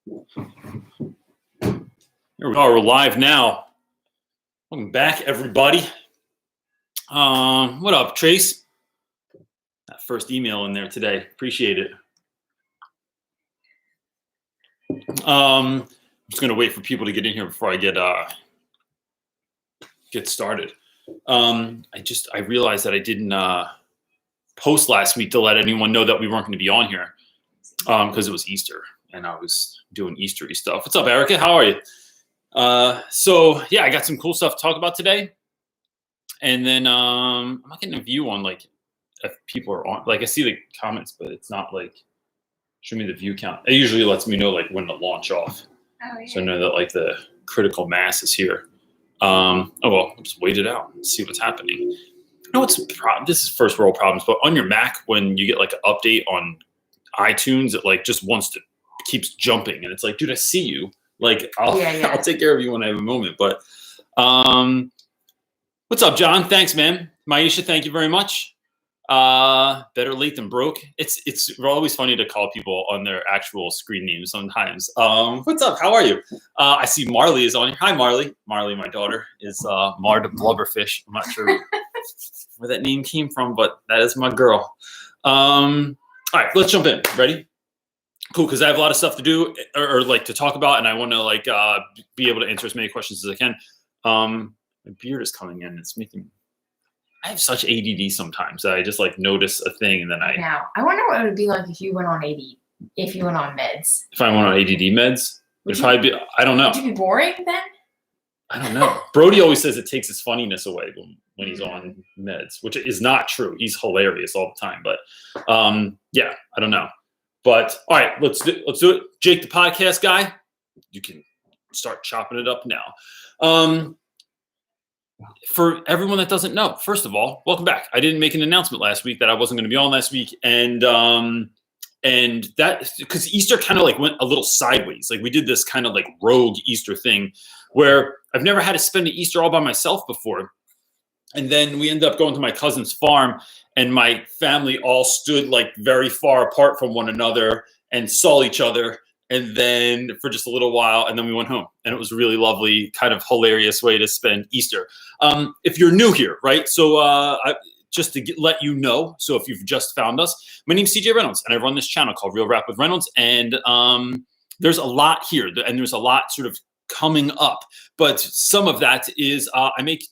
Here we are. We're live now. Welcome back, everybody. What up, Trace? That first email in there today. Appreciate it. I'm just gonna wait for people to get in here before I get started. I realized that I didn't post last week to let anyone know that we weren't going to be on here because it was Easter and I was doing Eastery stuff. What's up, Erica? How are you? So yeah, I got some cool stuff to talk about today. And then I'm not getting a view on like if people are on. Like I see the comments, but it's not like show me the view count. It usually lets me know like when to launch off. Oh, yeah. So I know that like the critical mass is here. Oh well, I'll just wait it out and see what's happening. You know what's this is first world problems, but on your Mac when you get like an update on iTunes, it like just keeps jumping, and it's like, dude, I see you. Like I'll take care of you when I have a moment. But what's up, John? Thanks, man. Maisha, thank you very much. Better late than broke. It's always funny to call people on their actual screen names sometimes. What's up? How are you? I see Marley is on here. Hi, Marley. Marley, my daughter, is Mar the Blubberfish. I'm not sure where that name came from, but that is my girl. All right, let's jump in. Ready? Cool, because I have a lot of stuff to do or like to talk about, and I want to like be able to answer as many questions as I can. My beard is coming in. It's making. I have such ADD sometimes that I just like notice a thing and then Now I wonder what it would be like if you went on meds. If I went on ADD meds, it'd probably be. I don't know. Would you be boring then? I don't know. Brody always says it takes his funniness away when he's on meds, which is not true. He's hilarious all the time, but yeah, I don't know. But all right, let's do it. Jake, the podcast guy, you can start chopping it up now. For everyone that doesn't know, first of all, welcome back. I didn't make an announcement last week that I wasn't going to be on last week, and that because Easter kind of like went a little sideways. Like we did this kind of like rogue Easter thing where I've never had to spend an Easter all by myself before, and then we ended up going to my cousin's farm, and my family all stood like very far apart from one another and saw each other. And then for just a little while, and then we went home. And it was a really lovely, kind of hilarious way to spend Easter. If you're new here, right? So just to let you know, so if you've just found us, my name's CJ Reynolds, and I run this channel called Real Rap with Reynolds. And there's a lot here, and there's a lot sort of coming up. But some of that is I make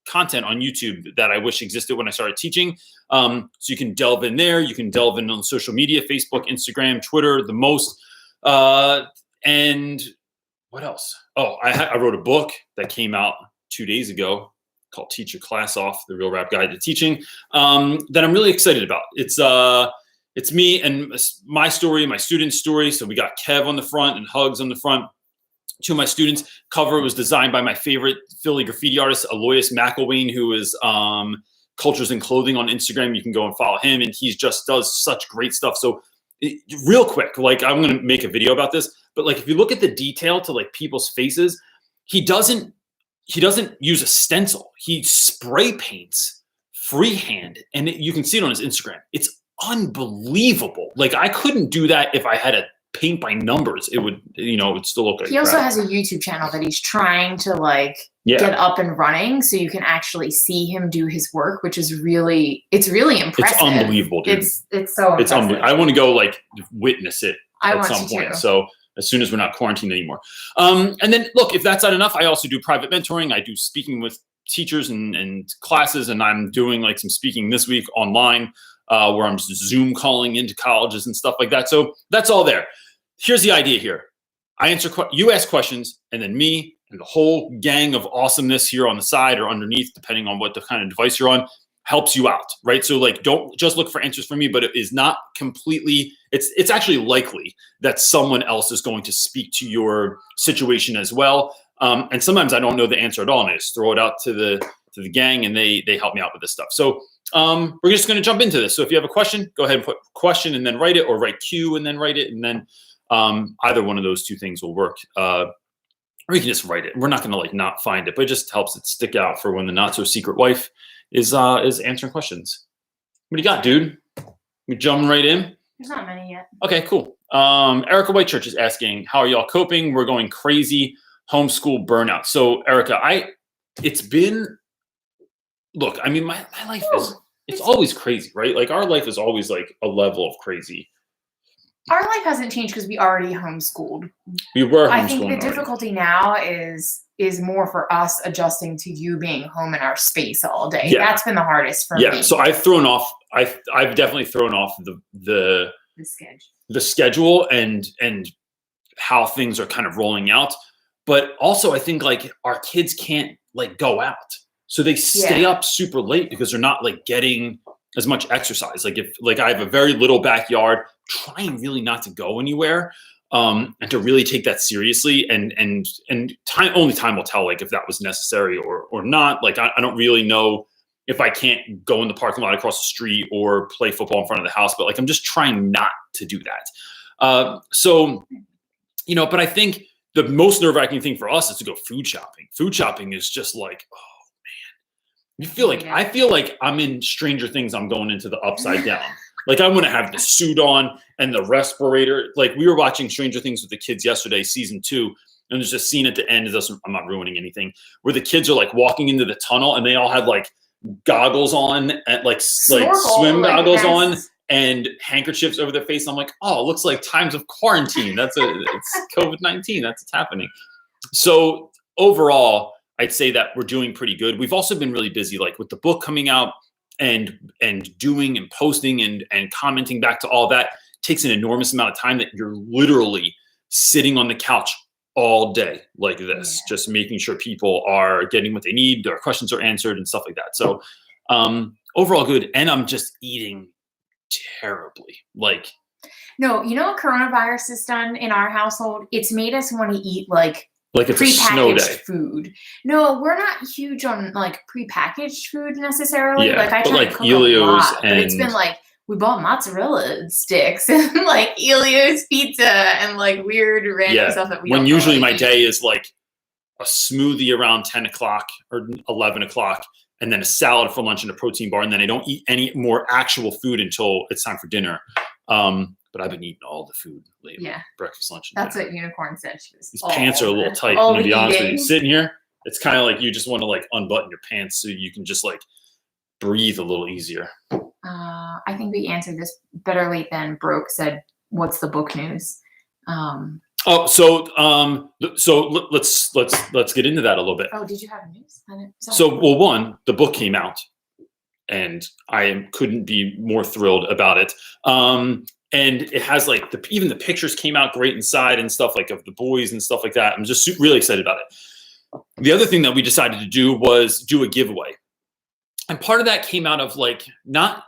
content on YouTube that I wish existed when I started teaching. So you can delve in there. You can delve in on social media, Facebook, Instagram, Twitter, the most. And what else? Oh, I wrote a book that came out 2 days ago called Teach Your Class Off, The Real Rap Guide to Teaching, that I'm really excited about. It's me and my story, my student's story. So we got Kev on the front and Hugs on the front. Two of my students. Cover was designed by my favorite Philly graffiti artist, Aloysius McElwain, who is Cultures and Clothing on Instagram. You can go and follow him, and he just does such great stuff. So real quick, like I'm going to make a video about this, but like if you look at the detail to like people's faces, he doesn't use a stencil. He spray paints freehand, and you can see it on his Instagram. It's unbelievable. Like I couldn't do that if I had a paint by numbers. It would, it would still look like he also has a YouTube channel that he's trying to like get up and running, so you can actually see him do his work, which is really impressive. It's unbelievable, dude. It's so impressive. It's unbelievable. I want to go like witness it at some point. So as soon as we're not quarantined anymore. And then look, if that's not enough, I also do private mentoring. I do speaking with teachers and classes, and I'm doing like some speaking this week online where I'm just Zoom calling into colleges and stuff like that. So that's all there. Here's the idea here. You ask questions, and then me and the whole gang of awesomeness here on the side or underneath, depending on what the kind of device you're on, helps you out, right? So like, don't just look for answers from me, but it is not completely, it's actually likely that someone else is going to speak to your situation as well. And sometimes I don't know the answer at all, and I just throw it out to the gang, and they help me out with this stuff. So we're just going to jump into this. So if you have a question, go ahead and put question and then write it, or write Q and then write it, and then either one of those two things will work. Or you can just write it. We're not going to like not find it, but it just helps it stick out for when the not so secret wife is answering questions. What do you got, dude? We jumping right in? There's not many yet. Okay, cool. Erica Whitechurch is asking, how are y'all coping? We're going crazy homeschool burnout. So Erica, look, I mean, my life it's always crazy, right? Like our life is always like a level of crazy. Our life hasn't changed because we already homeschooled. We were homeschooling. I think the difficulty now is more for us adjusting to you being home in our space all day. Yeah. That's been the hardest for me. Yeah. So I've definitely thrown off the schedule and how things are kind of rolling out. But also I think like our kids can't like go out. So they stay up super late because they're not like getting as much exercise. Like if like I have a very little backyard, trying really not to go anywhere, and to really take that seriously, and only time will tell like if that was necessary or not. Like I don't really know if I can't go in the parking lot across the street or play football in front of the house, but like I'm just trying not to do that. So but I think the most nerve-wracking thing for us is to go food shopping. Food shopping is just like, I feel like I'm in Stranger Things. I'm going into the Upside Down. Like I want to have the suit on and the respirator. Like we were watching Stranger Things with the kids yesterday, season 2, and there's a scene at the end. I'm not ruining anything, where the kids are like walking into the tunnel and they all have like goggles on and like swim goggles on and handkerchiefs over their face. I'm like, oh, it looks like times of quarantine. It's COVID-19. That's what's happening. So overall, I'd say that we're doing pretty good. We've also been really busy, like with the book coming out and doing and posting and commenting back to all that takes an enormous amount of time that you're literally sitting on the couch all day like this, just making sure people are getting what they need, their questions are answered and stuff like that. So overall good. And I'm just eating terribly. No, you know what coronavirus has done in our household? It's made us want to eat like it's a snow day. Food. No, we're not huge on like prepackaged food necessarily. Yeah, like I try to cook a lot, but it's been like we bought mozzarella sticks and like Elio's pizza and like weird random stuff that we don't usually really my day is like a smoothie around 10 o'clock or 11 o'clock and then a salad for lunch and a protein bar, and then I don't eat any more actual food until it's time for dinner. But I've been eating all the food lately. Yeah. Breakfast, lunch, and dinner. That's what Unicorn said. These pants are a little tight. I'm going to be honest with you. Sitting here, it's kind of like you just want to like unbutton your pants so you can just like breathe a little easier. I think we answered this better late than broke. Said, what's the book news? So let's get into that a little bit. Oh, did you have news? One, the book came out and I couldn't be more thrilled about it. And it has like even the pictures came out great inside and stuff like of the boys and stuff like that. I'm just really excited about it. The other thing that we decided to do was do a giveaway. And part of that came out of like, the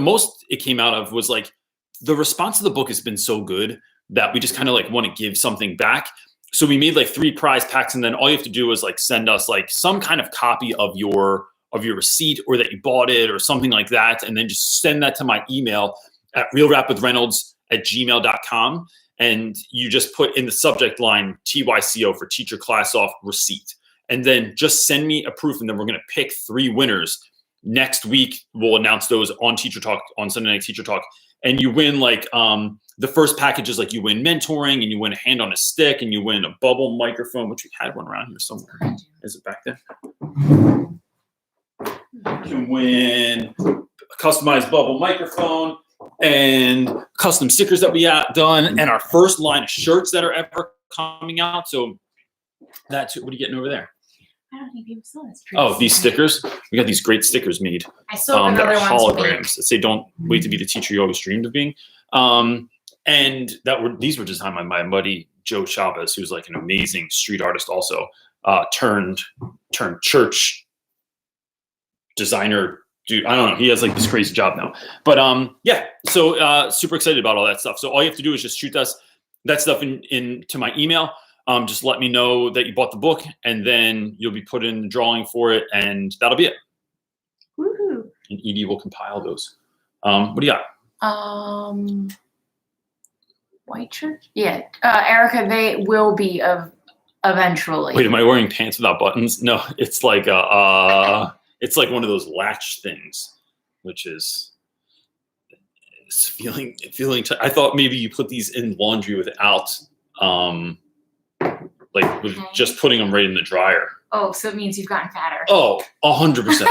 most it came out of was like, the response to the book has been so good that we just kind of like want to give something back. So we made like 3 prize packs, and then all you have to do is like send us like some kind of copy of your receipt or that you bought it or something like that. And then just send that to my email at realrapwithreynolds@gmail.com. And you just put in the subject line TYCO for teacher class off receipt. And then just send me a proof. And then we're going to pick 3 winners. Next week, we'll announce those on Teacher Talk, on Sunday Night Teacher Talk. And you win like, the first package is like you win mentoring and you win a hand on a stick and you win a bubble microphone, which we had one around here somewhere. Is it back there? You can win a customized bubble microphone and custom stickers that we have done, and our first line of shirts that are ever coming out. So that's what are you getting over there? I don't think people saw this. Oh, these stickers. We got these great stickers made. I still have another one holograms that say "Don't wait to be the teacher you always dreamed of being." And these were designed by my buddy Joe Chavez, who's like an amazing street artist, also turned church designer. Dude, I don't know. He has like this crazy job now. But so super excited about all that stuff. So all you have to do is just shoot us that stuff into my email. Just let me know that you bought the book, and then you'll be put in the drawing for it, and that'll be it. Woohoo! And Edie will compile those. What do you got? White church? Yeah. Erica, they will be eventually. Wait, am I wearing pants without buttons? No, it's like it's like one of those latch things, which is feeling. I thought maybe you put these in laundry without, like with just putting them right in the dryer. Oh, so it means you've gotten fatter. Oh, 100%.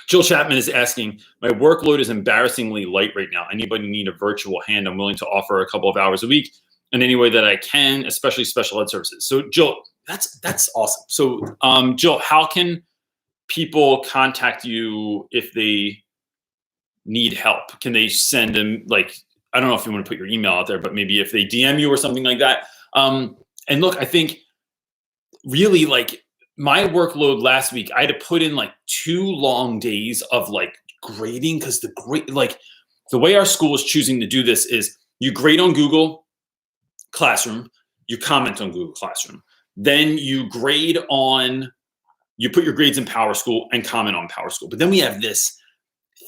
Jill Chapman is asking, my workload is embarrassingly light right now. Anybody need a virtual hand? I'm willing to offer a couple of hours a week in any way that I can, especially special ed services. So Jill, that's awesome. So Jill, how can people contact you if they need help? Can they send them, like, I don't know if you want to put your email out there, but maybe if they DM you or something like that. And look, I think really like my workload last week, I had to put in like 2 long days of like grading because the way our school is choosing to do this is you grade on Google Classroom, you comment on Google Classroom, then you grade on, you put your grades in PowerSchool and comment on PowerSchool. But then we have this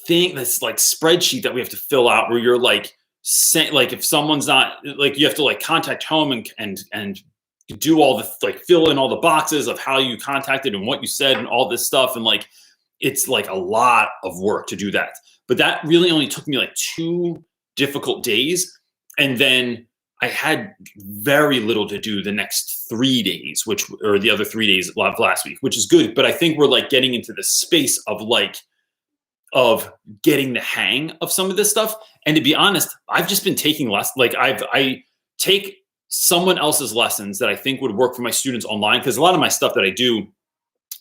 thing, this like spreadsheet that we have to fill out where you're like, like if someone's not, like you have to like contact home and do all the, like fill in all the boxes of how you contacted and what you said and all this stuff. And like, it's like a lot of work to do that. But that really only took me like 2 difficult days. And then I had very little to do the next 3 days, or the other 3 days of last week, which is good. But I think we're like getting into the space of getting the hang of some of this stuff. And to be honest, I've just been taking I take someone else's lessons that I think would work for my students online, because a lot of my stuff that I do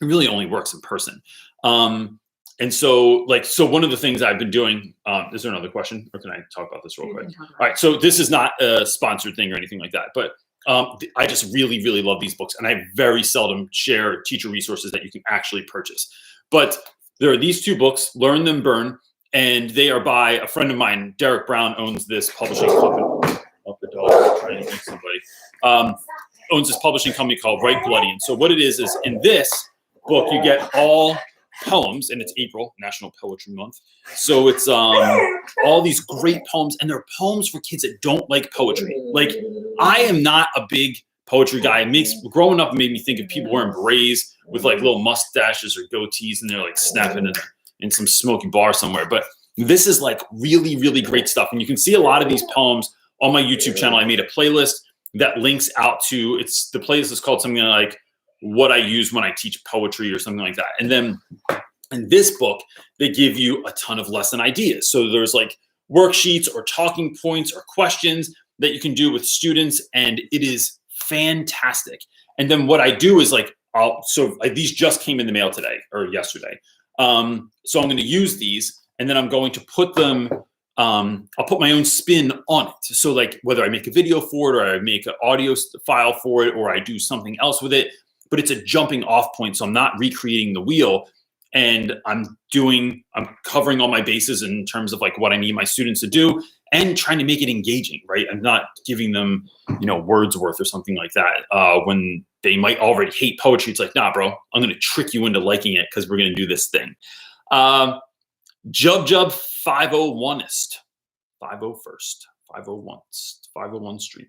really only works in person. And so one of the things I've been doing, is there another question, or can I talk about this real quick? All right. So this is not a sponsored thing or anything like that, but I just really, really love these books, and I very seldom share teacher resources that you can actually purchase. But there are these 2 books, Learn Then Burn, and they are by a friend of mine. Derek Brown owns this publishing company. Up the dog, trying to eat somebody. Owns this publishing company called Write Bloody. And so what it is in this book, you get all poems, and it's April, National Poetry Month. So it's all these great poems, and they're poems for kids that don't like poetry. Like, I am not a big poetry guy. Growing up made me think of people wearing berets with like little mustaches or goatees, and they're like snapping in some smoky bar somewhere. But this is like really, really great stuff. And you can see a lot of these poems on my YouTube channel. I made a playlist that links out to, the playlist is called something like what I use when I teach poetry or something like that. And then in this book, they give you a ton of lesson ideas. So there's like worksheets or talking points or questions that you can do with students, and it is fantastic. And then what I do is like, these just came in the mail today or yesterday. So I'm going to use these, and then I'm going to put them, I'll put my own spin on it. So like whether I make a video for it, or I make an audio file for it, or I do something else with it, but it's a jumping off point. So I'm not recreating the wheel, and I'm covering all my bases in terms of like what I need my students to do, and trying to make it engaging, right? I'm not giving them, Wordsworth or something like that. When they might already hate poetry, it's like, nah, bro, I'm going to trick you into liking it because we're going to do this thing. Jub 501ist, 501st, 501 Street.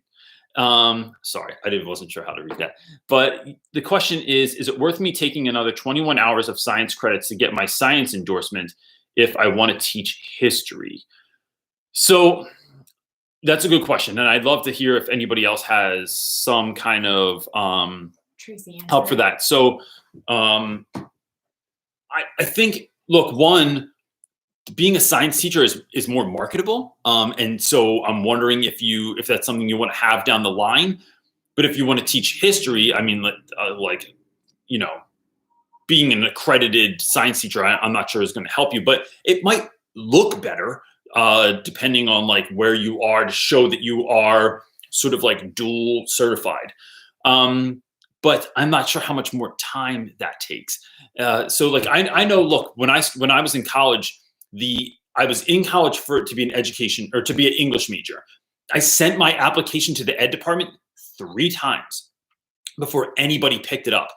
Sorry, wasn't sure how to read that. But the question is it worth me taking another 21 hours of science credits to get my science endorsement if I want to teach history? So that's a good question. And I'd love to hear if anybody else has some kind of help for that. So I think, look, one, being a science teacher is more marketable. And so I'm wondering if that's something you want to have down the line. But if you want to teach history, I mean, being an accredited science teacher, I'm not sure is going to help you, but it might look better depending on like where you are, to show that you are sort of like dual certified. But I'm not sure how much more time that takes. So like, I know, look, when I was in college, I was in college to be an education, or to be an English major. I sent my application to the ed department 3 times before anybody picked it up.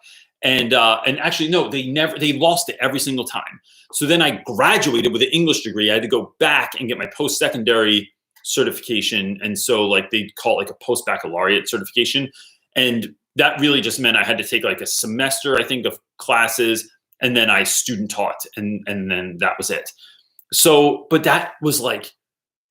And actually, no, they lost it every single time. So then I graduated with an English degree. I had to go back and get my post-secondary certification. And so like they call it like a post-baccalaureate certification. And that really just meant I had to take like a semester, I think, of classes, and then I student taught, and then that was it. So, but that was like,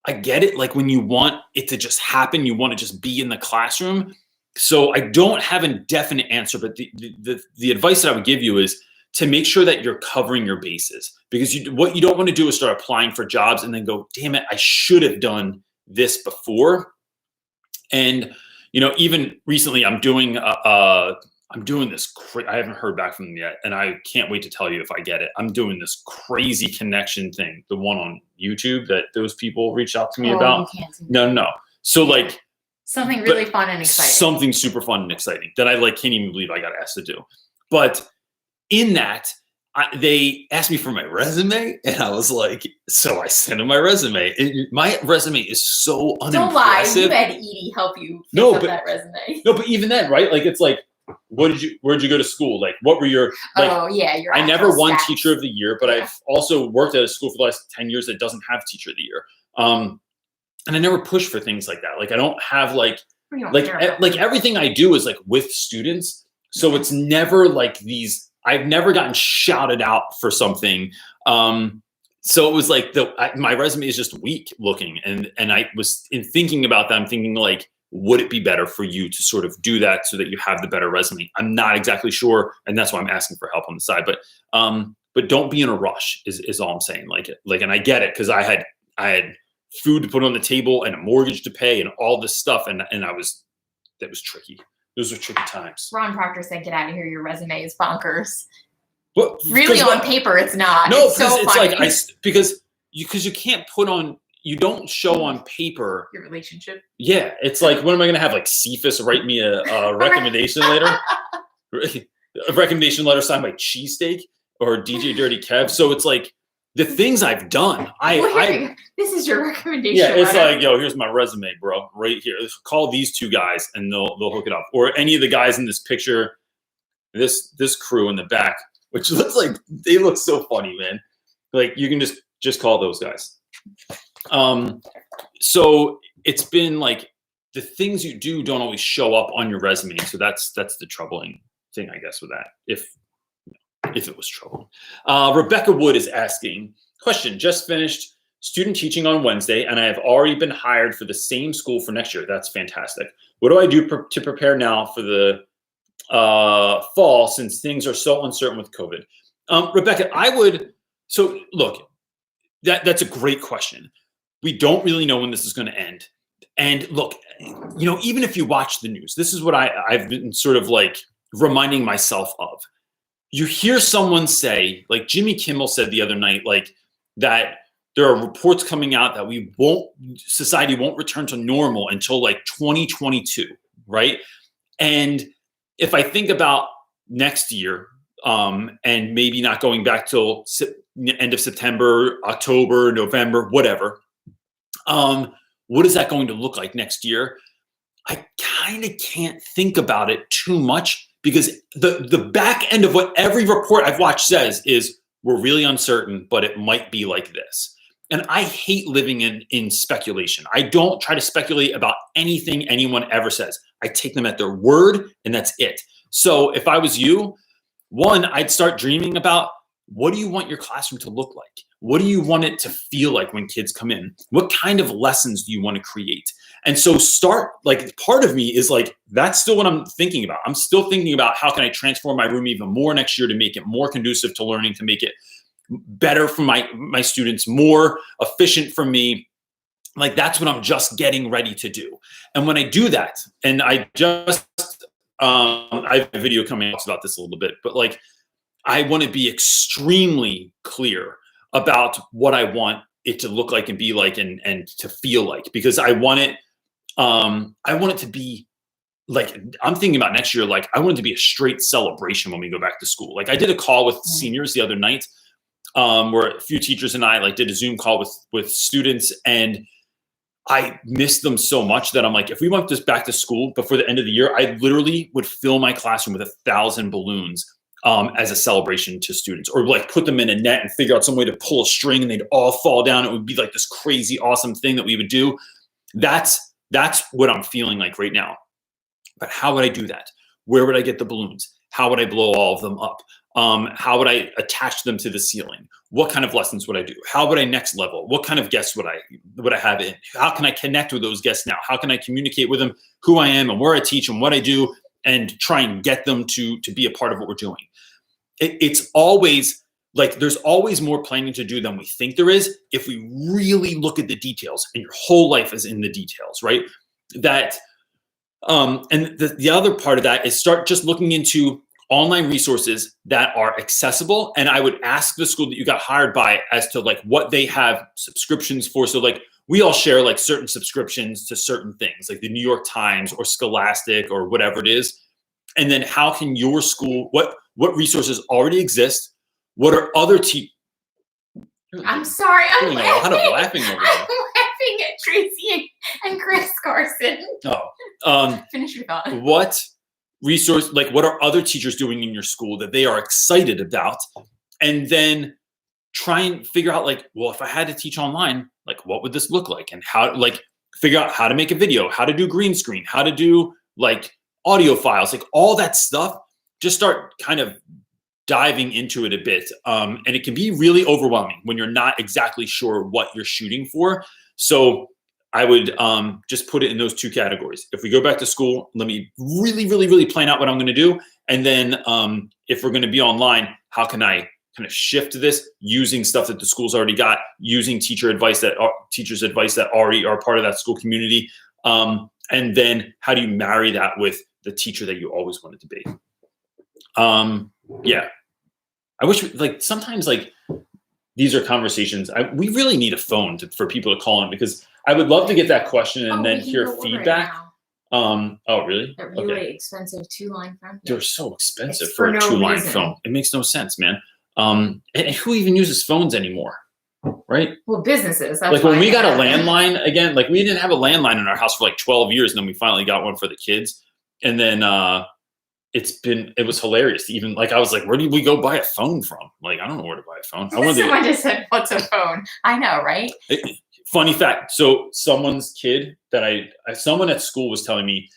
I get it. Like when you want it to just happen, you want to just be in the classroom. So I don't have a definite answer, but the advice that I would give you is to make sure that you're covering your bases, because what you don't want to do is start applying for jobs and then go, damn it, I should have done this before. And, even recently I'm doing this. I haven't heard back from them yet, and I can't wait to tell you if I get it. I'm doing this crazy connection thing, the one on YouTube that those people reached out to me about. No. So like something really fun and exciting. Something super fun and exciting that I can't even believe I got asked to do. But in that, they asked me for my resume, and I was like, so I sent them my resume. My resume is so unimpressive. Don't lie, you had Edie help you fix up that resume. No, but even then, right? Like, it's like, where'd you go to school? Like, what were your, like, I never won teacher of the year, but I've also worked at a school for the last 10 years that doesn't have teacher of the year. And I never push for things like that. Like, I don't have like everything I do is like with students. So it's never like I've never gotten shouted out for something. So it was like my resume is just weak looking. And I was thinking about that. I'm thinking like, would it be better for you to sort of do that so that you have the better resume? I'm not exactly sure. And that's why I'm asking for help on the side, but don't be in a rush is all I'm saying. And I get it. Cause I had food to put on the table and a mortgage to pay and all this stuff. And that was tricky. Those were tricky times. Ron Proctor said, get out of here. Your resume is bonkers. Well, really on paper, it's not. No, it's so funny. Like because you can't you don't show on paper your relationship. Yeah. It's like, when am I going to have like Cephas write me a recommendation letter? A recommendation letter signed by Cheesesteak or DJ Dirty Kev. So it's like, the things I've done, this is your recommendation. Yeah, it's like, yo, here's my resume, bro, right here. Call these two guys, and they'll hook it up. Or any of the guys in this picture, this crew in the back, which looks like they look so funny, man. Like, you can just call those guys. So it's been like the things you do don't always show up on your resume. So that's the troubling thing, I guess, with that. If it was trouble. Rebecca Wood is asking, question, just finished student teaching on Wednesday, and I have already been hired for the same school for next year. That's fantastic. What do I do to prepare now for the fall, since things are so uncertain with COVID? Rebecca, so look, that's a great question. We don't really know when this is going to end. And look, even if you watch the news, this is what I've been sort of like reminding myself of. You hear someone say, like Jimmy Kimmel said the other night, like that there are reports coming out that society won't return to normal until like 2022, right? And if I think about next year, and maybe not going back till end of September, October, November, whatever, what is that going to look like next year? I kind of can't think about it too much, because the back end of what every report I've watched says is, we're really uncertain, but it might be like this. And I hate living in speculation. I don't try to speculate about anything anyone ever says. I take them at their word, and that's it. So if I was you, one, I'd start dreaming about, what do you want your classroom to look like? What do you want it to feel like when kids come in? What kind of lessons do you want to create? And so part of me is like, that's still what I'm thinking about. I'm still thinking about, how can I transform my room even more next year to make it more conducive to learning, to make it better for my students, more efficient for me. Like, that's what I'm just getting ready to do. And when I do that, and I have a video coming out about this a little bit, but like, I want to be extremely clear about what I want it to look like and be like, and to feel like, because I want it to be like, I'm thinking about next year, like I want it to be a straight celebration when we go back to school. Like, I did a call with seniors the other night, where a few teachers and I like did a Zoom call with students, and I missed them so much that I'm like, if we went just back to school before the end of the year, I literally would fill my classroom with 1,000 balloons as a celebration to students, or like put them in a net and figure out some way to pull a string and they'd all fall down. It would be like this crazy, awesome thing that we would do. That's what I'm feeling like right now. But how would I do that? Where would I get the balloons? How would I blow all of them up? How would I attach them to the ceiling? What kind of lessons would I do? How would I next level? What kind of guests would I have in? How can I connect with those guests now? How can I communicate with them who I am and where I teach and what I do, and try and get them to be a part of what we're doing? It's always like there's always more planning to do than we think there is if we really look at the details, and your whole life is in the details, right? That and the other part of that is start just looking into online resources that are accessible. And I would ask the school that you got hired by as to like what they have subscriptions for. So like we all share like certain subscriptions to certain things like the New York Times or Scholastic or whatever it is. And then how can your school, what resources already exist? What are other I'm sorry. I'm doing a lot of laughing over there. I'm laughing at Tracy and Chris Carson. Finish your thought. What resource, like what are other teachers doing in your school that they are excited about? And then try and figure out like, well, if I had to teach online, like what would this look like? And how, like figure out how to make a video, how to do green screen, how to do like audio files, like all that stuff. Just start kind of diving into it a bit. And it can be really overwhelming when you're not exactly sure what you're shooting for. So I would just put it in those two categories. If we go back to school, let me really, really, really plan out what I'm going to do. And then if we're going to be online, how can I kind of shift this using stuff that the school's already got, using teachers' advice that already are part of that school community. And then how do you marry that with the teacher that you always wanted to be? Yeah, I wish like sometimes like these are conversations. We really need a phone for people to call in, because I would love to get that question and then hear feedback. Oh, really? That really expensive 2-line phone. They're so expensive for a 2-line phone. It makes no sense, man. And who even uses phones anymore? Right? Well, businesses. That's like when we got a landline again, like we didn't have a landline in our house for like 12 years. And then we finally got one for the kids. And then it was hilarious. Even like, I was like, where did we go buy a phone from? Like, I don't know where to buy a phone. Someone just said, what's a phone? I know, right? Funny fact. So someone's kid someone at school was telling me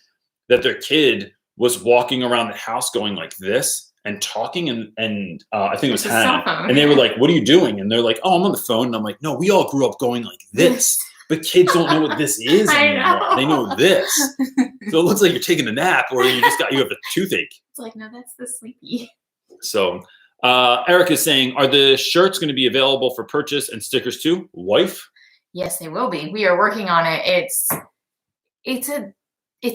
that their kid was walking around the house going like this and talking. And I think it was Hannah. And they were like, what are you doing? And they're like, oh, I'm on the phone. And I'm like, no, we all grew up going like this. But kids don't know what this is anymore. They know this. So it looks like you're taking a nap, or you have a toothache. It's like, no, that's the sleepy. So Eric is saying, are the shirts going to be available for purchase and stickers too? Wife? Yes, they will be. We are working on it. It's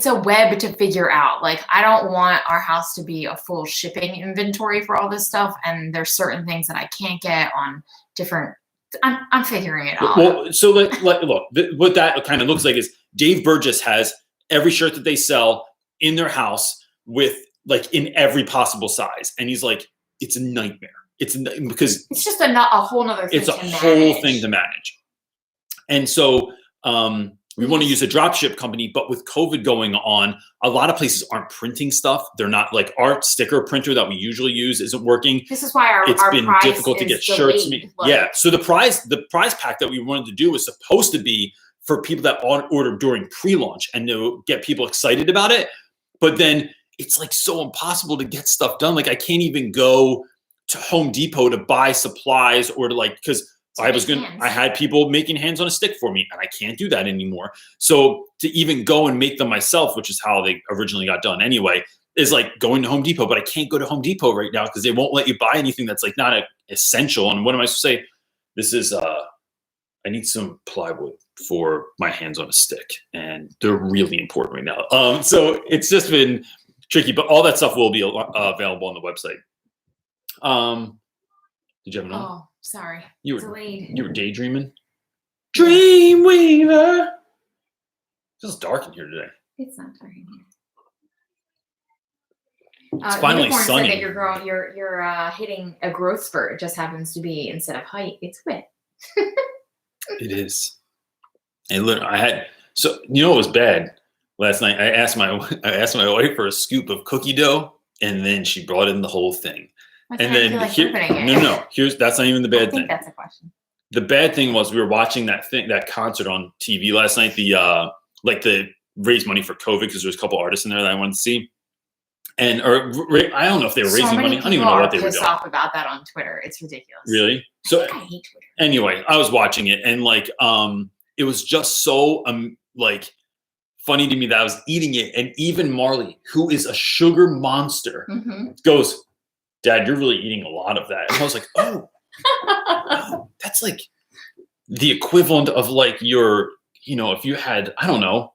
a web to figure out. Like, I don't want our house to be a full shipping inventory for all this stuff. And there's certain things that I can't get on different. I'm figuring it out. Well, so look, what that kind of looks like is Dave Burgess has every shirt that they sell in their house with like in every possible size. And he's like, it's a nightmare. Because it's just a whole nother thing. It's a whole thing to manage. And so we want to use a drop ship company, but with COVID going on, a lot of places aren't printing stuff. They're not like our sticker printer that we usually use isn't working. This is why it's been difficult to get shirts. Yeah. So the prize pack that we wanted to do was supposed to be for people that order during pre-launch and to get people excited about it. But then it's like so impossible to get stuff done. Like I can't even go to Home Depot to buy supplies or to like, because I had people making hands on a stick for me, and I can't do that anymore. So to even go and make them myself, which is how they originally got done anyway, is like going to Home Depot, but I can't go to Home Depot right now because they won't let you buy anything that's like not essential. And what am I supposed to say? This is, I need some plywood for my hands on a stick, and they're really important right now. So it's just been tricky, but all that stuff will be available on the website. Did you have another? Oh, sorry. You were daydreaming? Dreamweaver. It feels dark in here today. It's not dark in here. It's finally sunny. Said that you're hitting a growth spurt. It just happens to be, instead of height, it's width. It is. And look, so you know what was bad last night? I asked my wife for a scoop of cookie dough, and then she brought in the whole thing. And then that's not even the bad thing. I think that's a question. The bad thing was we were watching that concert on TV last night. The raise money for COVID, because there's a couple artists in there that I wanted to see. and I don't know if they were So raising many money. I don't even people know are what they were pissed doing. off about that on Twitter. It's ridiculous. Really? I So think I hate Twitter. anyway, I was watching it, and like it was just so like funny to me that I was eating it, and even Marley, who is a sugar monster, goes, "Dad, you're really eating a lot of that." And I was like, "Oh, wow, that's like the equivalent of like your, if you had, I don't know,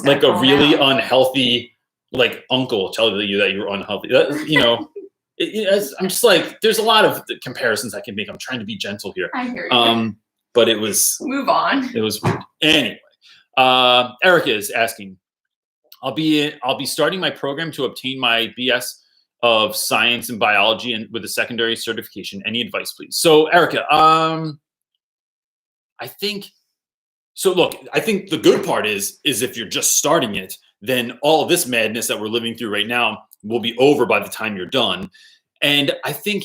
like a really unhealthy like uncle telling you that you're unhealthy. I'm just like, there's a lot of comparisons I can make. I'm trying to be gentle here. I hear you. But it was move on. It was weird. Anyway, Erica is asking, I'll be starting my program to obtain my BS of science and biology and with a secondary certification. Any advice, please? So, Erica, I think the good part is if you're just starting it, then all of this madness that we're living through right now will be over by the time you're done. And I think,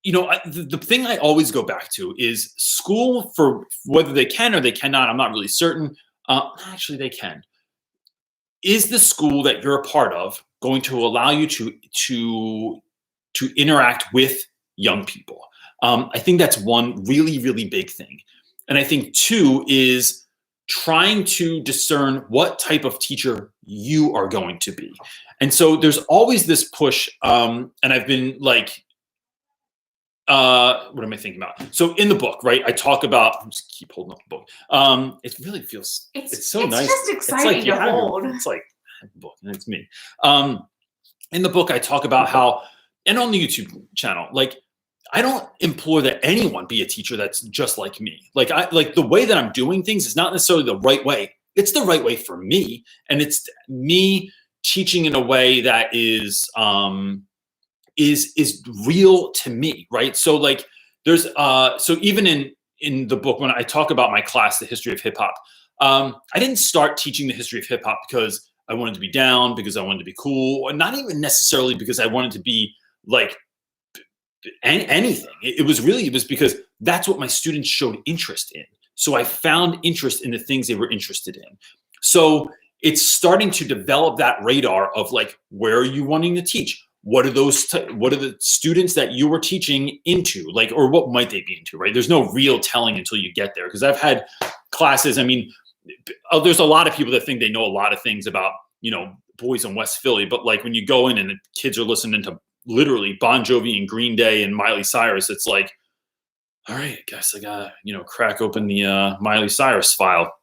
the thing I always go back to is school, for whether they can or they cannot, I'm not really certain. Actually, they can. Is the school that you're a part of going to allow you to interact with young people? I think that's one really, really big thing. And I think two is trying to discern what type of teacher you are going to be. And so there's always this push, and I've been like, what am I thinking about? So in the book, right, I talk about, I'm just keep holding up the book. It really feels, it's so nice. It's just exciting to hold. It's like a book, and it's me. In the book, I talk about how, and on the YouTube channel, like, I don't implore that anyone be a teacher that's just like me. Like the way that I'm doing things is not necessarily the right way. It's the right way for me, and it's me teaching in a way that is real to me, right? So like there's so even in the book when I talk about my class, the history of hip hop, I didn't start teaching the history of hip hop because I wanted to be down, because I wanted to be cool, or not even necessarily because I wanted to be like anything. It was because that's what my students showed interest in. So I found interest in the things they were interested in. So it's starting to develop that radar of like, where are you wanting to teach? What are the students that you were teaching into, like, or what might they be into, right? There's no real telling until you get there. Because I've had classes, I mean, there's a lot of people that think they know a lot of things about, boys in West Philly, but like when you go in and the kids are listening to literally Bon Jovi and Green Day and Miley Cyrus, it's like, all right, I guess I gotta, crack open the Miley Cyrus file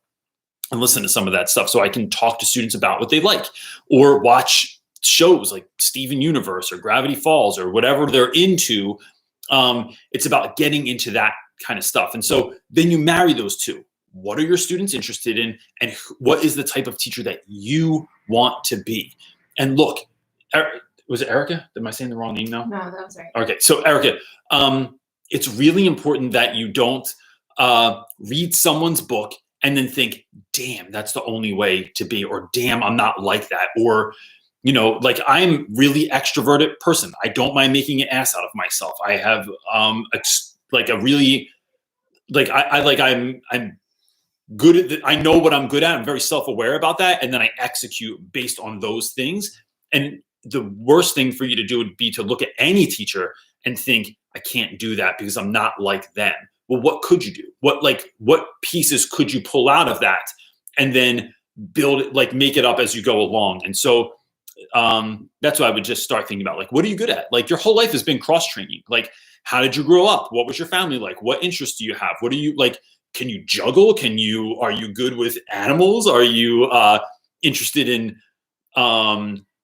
and listen to some of that stuff so I can talk to students about what they like, or watch shows like Steven Universe or Gravity Falls or whatever they're into. It's about getting into that kind of stuff. And so then you marry those two. What are your students interested in, and what is the type of teacher that you want to be? And look, was it Erica? Am I saying the wrong name now? No, that was right. Okay, so Erica, it's really important that you don't read someone's book and then think, damn, that's the only way to be, or damn, I'm not like that, or like I'm really extroverted person. I don't mind making an ass out of myself. I have I'm good at I know what I'm good at. I'm very self-aware about that, and then I execute based on those things. And the worst thing for you to do would be to look at any teacher and think, I can't do that because I'm not like them. Well, what could you do? What pieces could you pull out of that and then build it, like make it up as you go along? And so that's why I would just start thinking about, like, what are you good at? Like, your whole life has been cross-training. Like, how did you grow up? What was your family like? What interests do you have? What do you like? Can you juggle? Are you good with animals? Are you interested in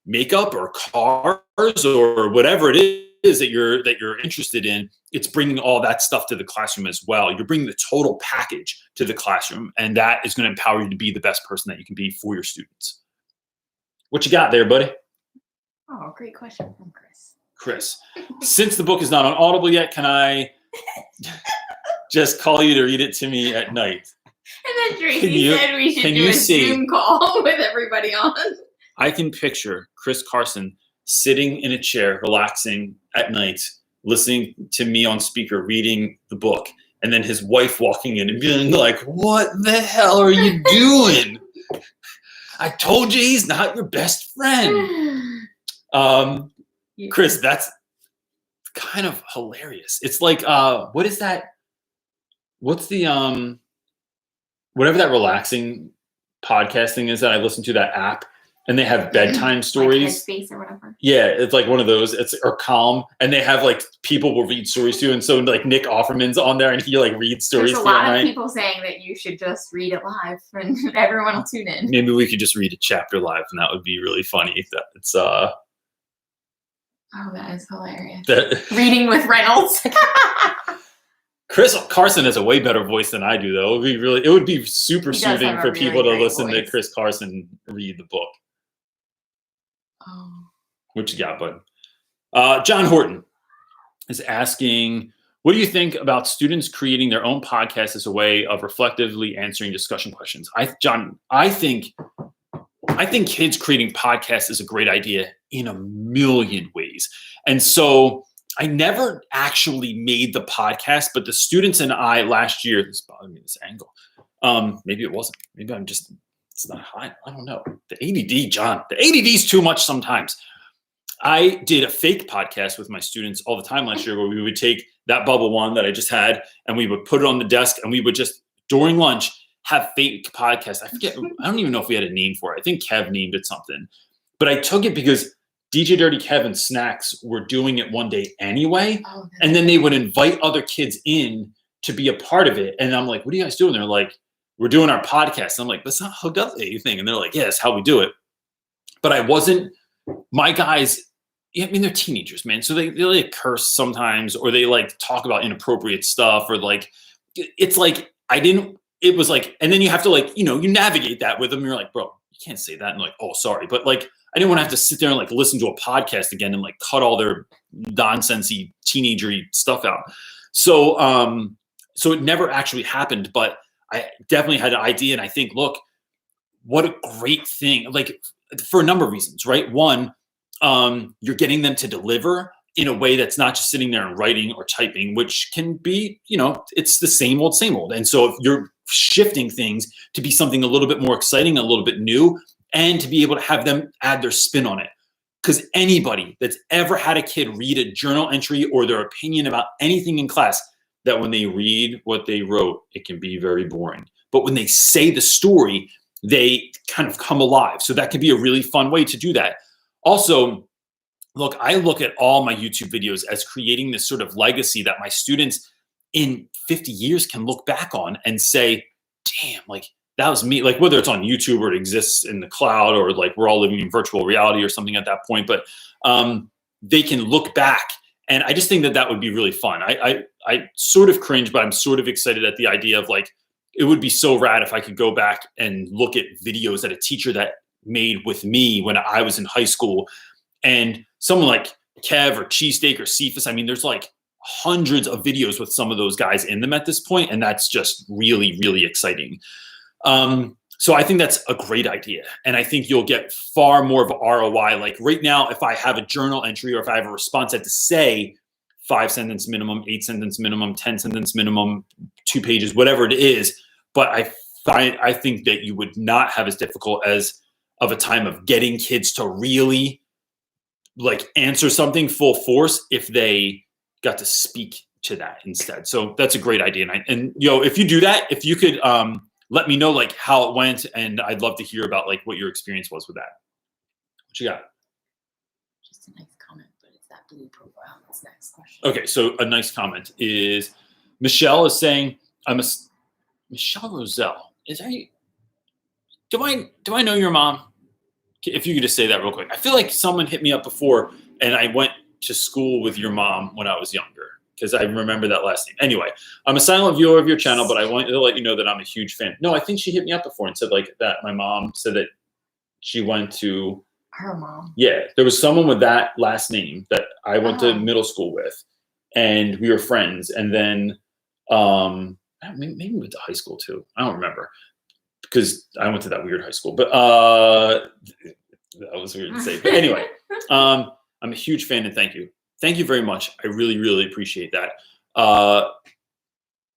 makeup or cars or whatever it is that you're interested in? It's bringing all that stuff to the classroom as well. You're bringing the total package to the classroom, and that is going to empower you to be the best person that you can be for your students. What you got there, buddy? Oh, great question from Chris. Chris, since the book is not on Audible yet, can I just call you to read it to me at night? And then Tracy said we should do a Zoom call with everybody on. I can picture Chris Carson sitting in a chair, relaxing at night, listening to me on speaker, reading the book, and then his wife walking in and being like, what the hell are you doing? I told you he's not your best friend. Yeah. Chris, that's kind of hilarious. It's like, what is that? What's the whatever that relaxing podcasting is that I listen to, that app, and they have bedtime stories. Like Headspace or whatever. Yeah, it's like one of those. It's or Calm, and they have like people will read stories to, and so like Nick Offerman's on there, and he like reads stories. There's a lot of people saying that you should just read it live, and everyone will tune in. Maybe we could just read a chapter live, and that would be really funny. It's Oh, that is hilarious. Reading with Reynolds. Chris Carson has a way better voice than I do, though. It would be super soothing for people to listen to Chris Carson read the book. Oh. What you got, bud? John Horton is asking, what do you think about students creating their own podcast as a way of reflectively answering discussion questions? John, I think kids creating podcasts is a great idea in a million ways. And so I never actually made the podcast, but the students and I last year, this bothered me, this angle. Maybe it wasn't. Maybe it's not high. I don't know. The ADD, John. The ADD is too much sometimes. I did a fake podcast with my students all the time last year where we would take that bubble one that I just had and we would put it on the desk and we would just, during lunch, have fake podcasts. I forget. I don't even know if we had a name for it. I think Kev named it something. But I took it because DJ Dirty Kev and Snacks were doing it one day anyway. Oh, and then they would invite other kids in to be a part of it. And I'm like, what are you guys doing? They're like, we're doing our podcast. And I'm like, that's not how does anything. And they're like, yeah, that's how we do it. But I wasn't, my guys, I mean, they're teenagers, man. So they like curse sometimes, or they like talk about inappropriate stuff, or like, it's like, it was like, and then you have to like, you navigate that with them. You're like, bro, you can't say that. And like, oh, sorry. But like, I didn't want to have to sit there and like listen to a podcast again and like cut all their nonsensey teenagery stuff out. So, so it never actually happened, but I definitely had an idea. And I think, look, what a great thing, like for a number of reasons, right? One, you're getting them to deliver in a way that's not just sitting there and writing or typing, which can be, it's the same old, same old. And so if you're shifting things to be something a little bit more exciting, a little bit new, and to be able to have them add their spin on it. Because anybody that's ever had a kid read a journal entry or their opinion about anything in class, that when they read what they wrote, it can be very boring. But when they say the story, they kind of come alive. So that could be a really fun way to do that. Also, look, I look at all my YouTube videos as creating this sort of legacy that my students in 50 years can look back on and say, damn, like that was me. Like whether it's on YouTube or it exists in the cloud, or like we're all living in virtual reality or something at that point, but they can look back. And I just think that would be really fun. I sort of cringe, but I'm sort of excited at the idea of like, it would be so rad if I could go back and look at videos that a teacher that made with me when I was in high school, and someone like Kev or Cheesesteak or Cephas. I mean, there's like hundreds of videos with some of those guys in them at this point, and that's just really, really exciting. So I think that's a great idea, and I think you'll get far more of an ROI. Like right now, if I have a journal entry or if I have a response, I have to say 5-sentence minimum, 8-sentence minimum, 10-sentence minimum, 2 pages, whatever it is. But I think that you would not have as difficult as of a time of getting kids to really like answer something full force if they got to speak to that instead. So that's a great idea. And if you do that, if you could let me know like how it went, and I'd love to hear about like what your experience was with that. What you got? Just a nice comment, but it's that blue profile. That's the next question. Okay, so a nice comment is Michelle is saying, Michelle Roselle. Do I know your mom? If you could just say that real quick. I feel like someone hit me up before and I went to school with your mom when I was younger, because I remember that last name. Anyway, I'm a silent viewer of your channel, but I want to let you know that I'm a huge fan. No, I think she hit me up before and said like that. My mom said that she went to her mom. Yeah, there was someone with that last name that I went to middle school with, and we were friends. And then maybe we went to high school too. I don't remember, because I went to that weird high school. But that was weird to say. But anyway, I'm a huge fan, and thank you. Thank you very much. I really, really appreciate that.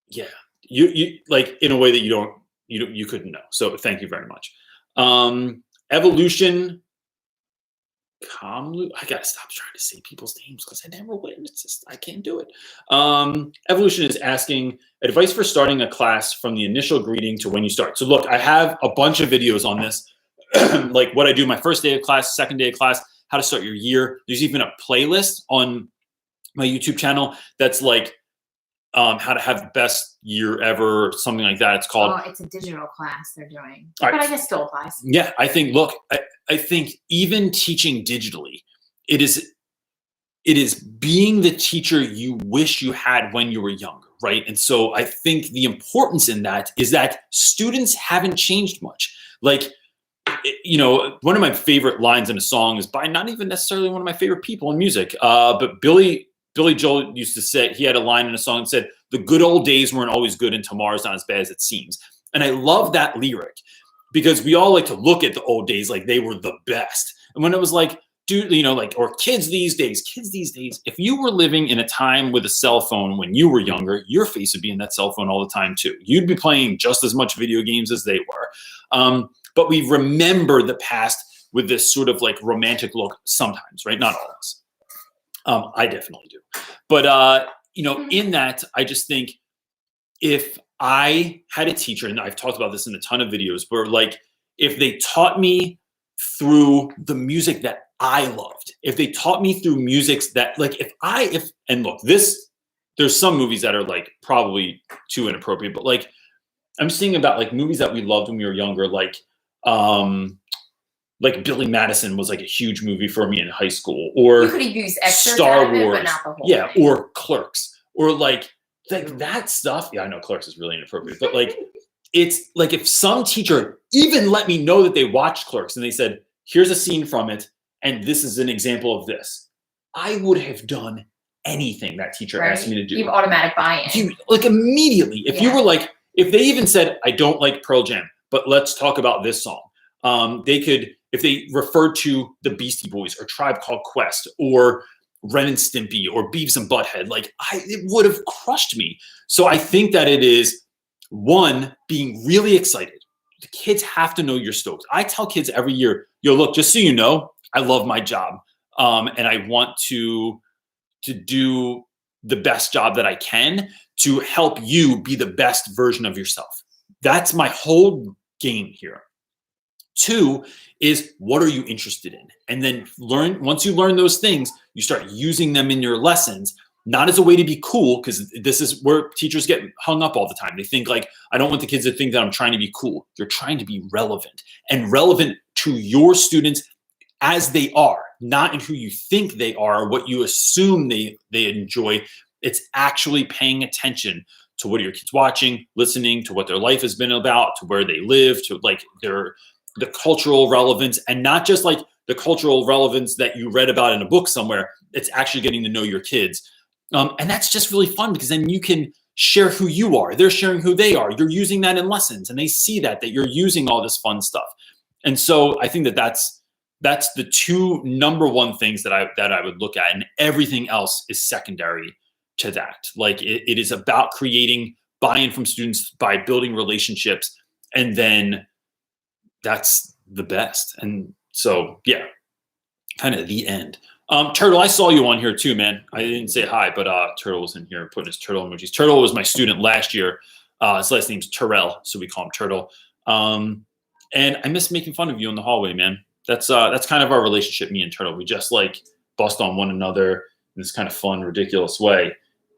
Yeah, you like in a way that you couldn't know. So thank you very much. Evolution I gotta stop trying to say people's names because I never win. It's just I can't do it. Evolution is asking advice for starting a class from the initial greeting to when you start. So look, I have a bunch of videos on this, like what I do my first day of class, second day of class, how to start your year. There's even a playlist on my YouTube channel that's like how to have the best year ever, something like that. It's called. Oh, it's a digital class they're doing, Right. but I guess still applies. Yeah, I think. Look, I think even teaching digitally, it is being the teacher you wish you had when you were younger, right? And so I think the importance in that is that students haven't changed much. Like, one of my favorite lines in a song is by not even necessarily one of my favorite people in music, but Billy Joel used to say, he had a line in a song that said, "The good old days weren't always good and tomorrow's not as bad as it seems." And I love that lyric because we all like to look at the old days like they were the best. And when it was like, dude, or kids these days, if you were living in a time with a cell phone when you were younger, your face would be in that cell phone all the time too. You'd be playing just as much video games as they were. But we remember the past with this sort of like romantic look sometimes, right? Not all of us. I definitely do. But, in that, I just think if I had a teacher, and I've talked about this in a ton of videos, where like, if they taught me through the music that I loved, if they taught me through musics that like, and look, there's some movies that are like probably too inappropriate, but like, I'm thinking about like movies that we loved when we were younger, like Billy Madison was like a huge movie for me in high school, or you could have used extras Star out of it, Wars, but not the whole yeah, thing. or Clerks, or like that stuff. Yeah, I know Clerks is really inappropriate, but like it's like if some teacher even let me know that they watched Clerks and they said, "Here's a scene from it, and this is an example of this," I would have done anything that teacher asked me to do. You have automatic buy-in. Like immediately, if you were like, if they even said, "I don't like Pearl Jam, but let's talk about this song," they could. If they referred to the Beastie Boys or Tribe Called Quest or Ren and Stimpy or Beavis and Butthead, like it would have crushed me. So I think that it is one, being really excited. The kids have to know you're stoked. I tell kids every year, "Yo, look, just so you know, I love my job. And I want to do the best job that I can to help you be the best version of yourself." That's my whole game here. Two is, what are you interested in? And then once you learn those things, you start using them in your lessons, not as a way to be cool, because this is where teachers get hung up all the time. They think like, I don't want the kids to think that I'm trying to be cool. You're trying to be relevant, and relevant to your students as they are, not in who you think they are, or what you assume they enjoy. It's actually paying attention to what are your kids watching, listening to what their life has been about, to where they live, to like the cultural relevance, and not just like the cultural relevance that you read about in a book somewhere. It's actually getting to know your kids. And that's just really fun, because then you can share who you are. They're sharing who they are. You're using that in lessons, and they see that you're using all this fun stuff. And so I think that's the two number one things that I would look at, and everything else is secondary to that. Like it is about creating buy-in from students by building relationships, and then that's the best. And so, yeah, kind of the end. Turtle, I saw you on here too, man. I didn't say hi, but Turtle was in here putting his turtle emojis. Turtle was my student last year. His last name's Terrell, so we call him Turtle. And I miss making fun of you in the hallway, man. That's kind of our relationship, me and Turtle. We just like bust on one another in this kind of fun, ridiculous way.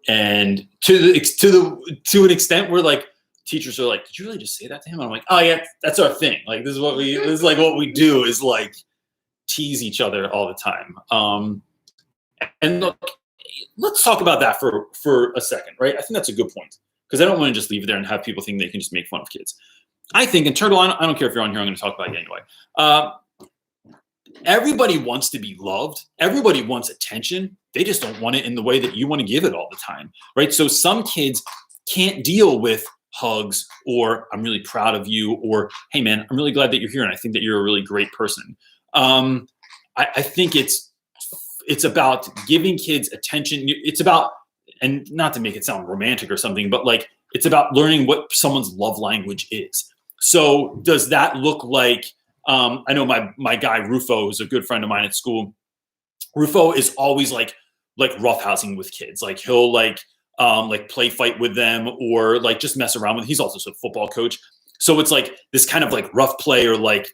And to an extent where like teachers are like, "Did you really just say that to him?" And I'm like, "Oh yeah, that's our thing. Like this is what we do is like tease each other all the time." And look, let's talk about that for a second, right? I think that's a good point, because I don't want to just leave it there and have people think they can just make fun of kids. I think, and Turtle, I don't care if you're on here, I'm going to talk about it anyway. Everybody wants to be loved. Everybody wants attention. They just don't want it in the way that you want to give it all the time, right? So some kids can't deal with hugs, or "I'm really proud of you," or "Hey man, I'm really glad that you're here and I think that you're a really great person." I think it's about giving kids attention. It's about, and not to make it sound romantic or something, but like it's about learning what someone's love language is. So does that look like I know my guy Rufo, who's a good friend of mine at school. Rufo is always like roughhousing with kids. Like he'll like play fight with them or like just mess around with. He's also a football coach. So it's like this kind of like rough play or like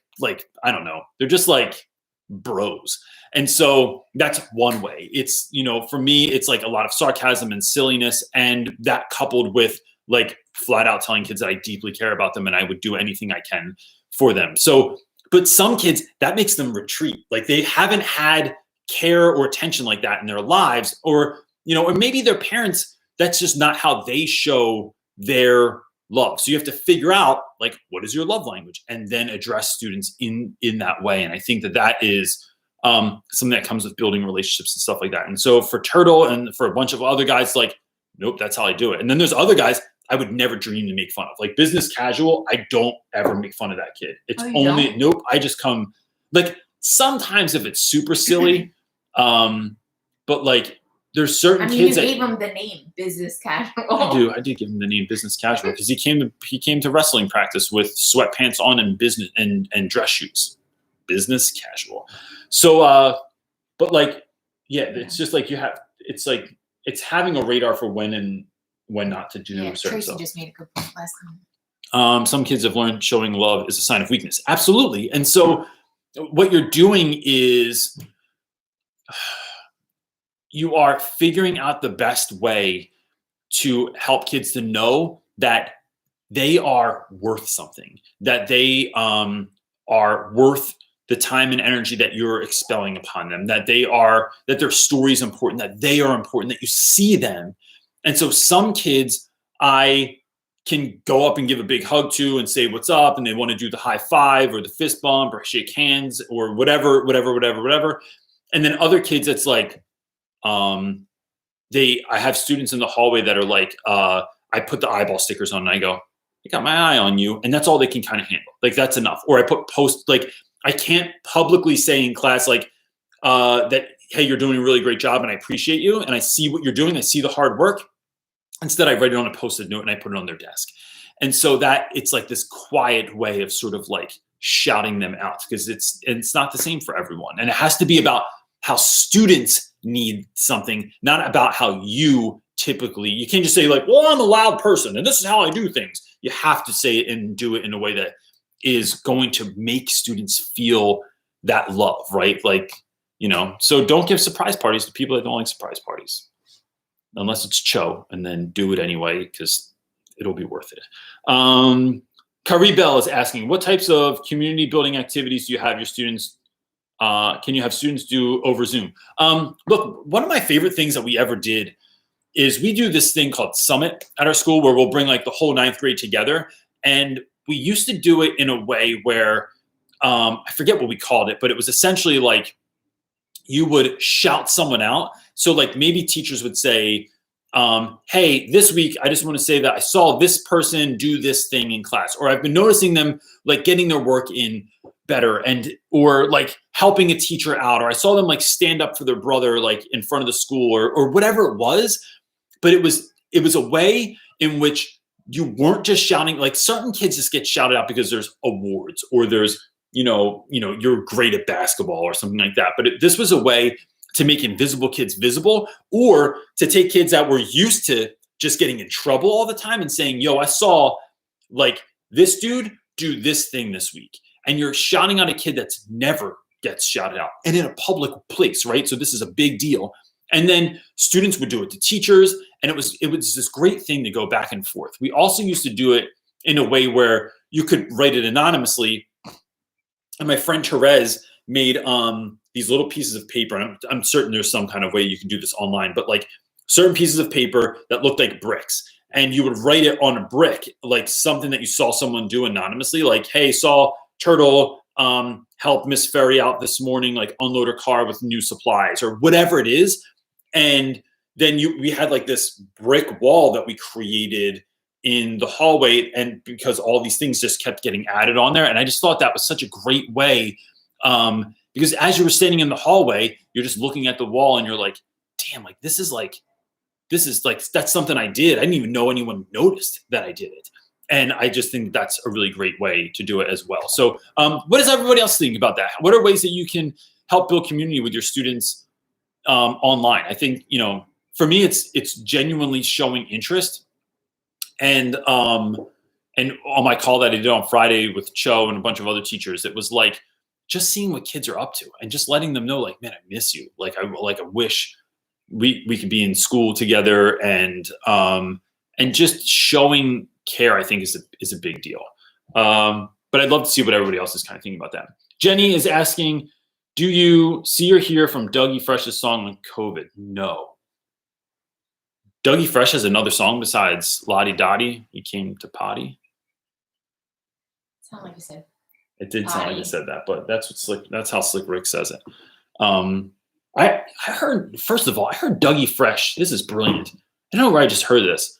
I don't know. They're just like bros. And so that's one way. It's, you know, for me, it's like a lot of sarcasm and silliness, and that coupled with like flat out telling kids that I deeply care about them and I would do anything I can for them. So, but some kids, that makes them retreat. Like they haven't had care or attention like that in their lives, or, you know, or maybe their parents, that's just not how they show their love. So you have to figure out like, what is your love language, and then address students in that way. And I think that is something that comes with building relationships and stuff like that. And so for Turtle and for a bunch of other guys, like, nope, that's how I do it. And then there's other guys I would never dream to make fun of. Like business casual, I don't ever make fun of that kid. It's only, nope, I just come, like sometimes if it's super silly, but like there's certain kids you gave him the name business casual. I did give him the name business casual because he came to wrestling practice with sweatpants on and business and dress shoes. Business casual. So but like, yeah, it's just like it's having a radar for when and when not to do certain Tracy stuff. just made a good point last time. Some kids have learned showing love is a sign of weakness. Absolutely. And so what you're doing is you are figuring out the best way to help kids to know that they are worth something, that they are worth the time and energy that you're expelling upon them, that their story is important, that they are important, that you see them. And so some kids I can go up and give a big hug to and say, what's up? And they want to do the high five or the fist bump or shake hands or whatever. And then other kids, it's like, I have students in the hallway that are like, I put the eyeball stickers on and I go, I got my eye on you. And that's all they can kind of handle. Like, that's enough. Or I put like, I can't publicly say in class, like, that, hey, you're doing a really great job and I appreciate you. And I see what you're doing. I see the hard work. Instead, I write it on a Post-it note and I put it on their desk. And so that it's like this quiet way of sort of like shouting them out, because it's not the same for everyone. And it has to be about how students need something, not about how you can't just say like, well, I'm a loud person and this is how I do things. You have to say it and do it in a way that is going to make students feel that love, right? Like, you know, so don't give surprise parties to people that don't like surprise parties. Unless it's Cho, and then do it anyway because it'll be worth it. Kari Bell is asking, what types of community building activities do you have your students? Can you have students do over Zoom? Look, one of my favorite things that we ever did is we do this thing called Summit at our school where we'll bring like the whole 9th grade together. And we used to do it in a way where, I forget what we called it, but it was essentially like you would shout someone out. So like maybe teachers would say, hey, this week, I just want to say that I saw this person do this thing in class, or I've been noticing them like getting their work in better, or like helping a teacher out, or I saw them like stand up for their brother, like in front of the school or whatever it was. But it was a way in which you weren't just shouting. Like certain kids just get shouted out because there's awards or there's, you know, you're great at basketball or something like that. But this was a way to make invisible kids visible, or to take kids that were used to just getting in trouble all the time and saying, yo, I saw like this dude do this thing this week. And you're shouting out a kid that's never gets shouted out and in a public place, right? So this is a big deal. And then students would do it to teachers. And it was this great thing to go back and forth. We also used to do it in a way where you could write it anonymously. And my friend Therese made these little pieces of paper. I'm certain there's some kind of way you can do this online, but like certain pieces of paper that looked like bricks. And you would write it on a brick, like something that you saw someone do anonymously, like, hey, saw Turtle help Miss Ferry out this morning, like unload her car with new supplies or whatever it is. And then we had like this brick wall that we created in the hallway, and because all these things just kept getting added on there. And I just thought that was such a great way, because as you were standing in the hallway, you're just looking at the wall and you're like, damn, like this is like, that's something I did. I didn't even know anyone noticed that I did it. And I just think that's a really great way to do it as well. So what does everybody else think about that? What are ways that you can help build community with your students online? I think, for me, it's genuinely showing interest. And on my call that I did on Friday with Cho and a bunch of other teachers, it was like just seeing what kids are up to and just letting them know, like, man, I miss you. I wish we could be in school together, and just showing care, I think is a big deal. But I'd love to see what everybody else is kind of thinking about that. Jenny is asking, do you see or hear from Dougie Fresh's song on COVID? No. Dougie Fresh has another song besides Lottie Dottie, He Came to Potty. Sound like you said. It did sound like I said that, but that's how Slick Rick says it. I heard, first of all, I heard Dougie Fresh. This is brilliant. I don't know where I just heard this.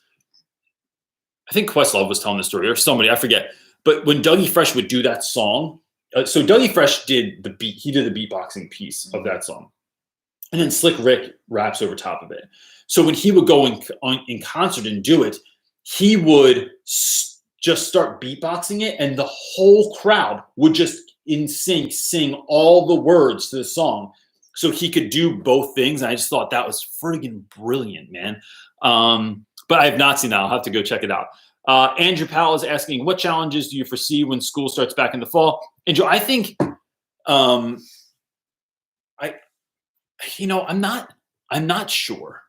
I think Questlove was telling the story, or somebody, I forget. But when Dougie Fresh would do that song, so Dougie Fresh did the beat. He did the beatboxing piece of that song, and then Slick Rick raps over top of it. So when he would go in concert and do it, he would just start beatboxing it, and the whole crowd would just in sync sing all the words to the song. So he could do both things. And I just thought that was friggin' brilliant, man. But I have not seen that. I'll have to go check it out. Andrew Powell is asking, what challenges do you foresee when school starts back in the fall? Andrew, I think, I'm not sure,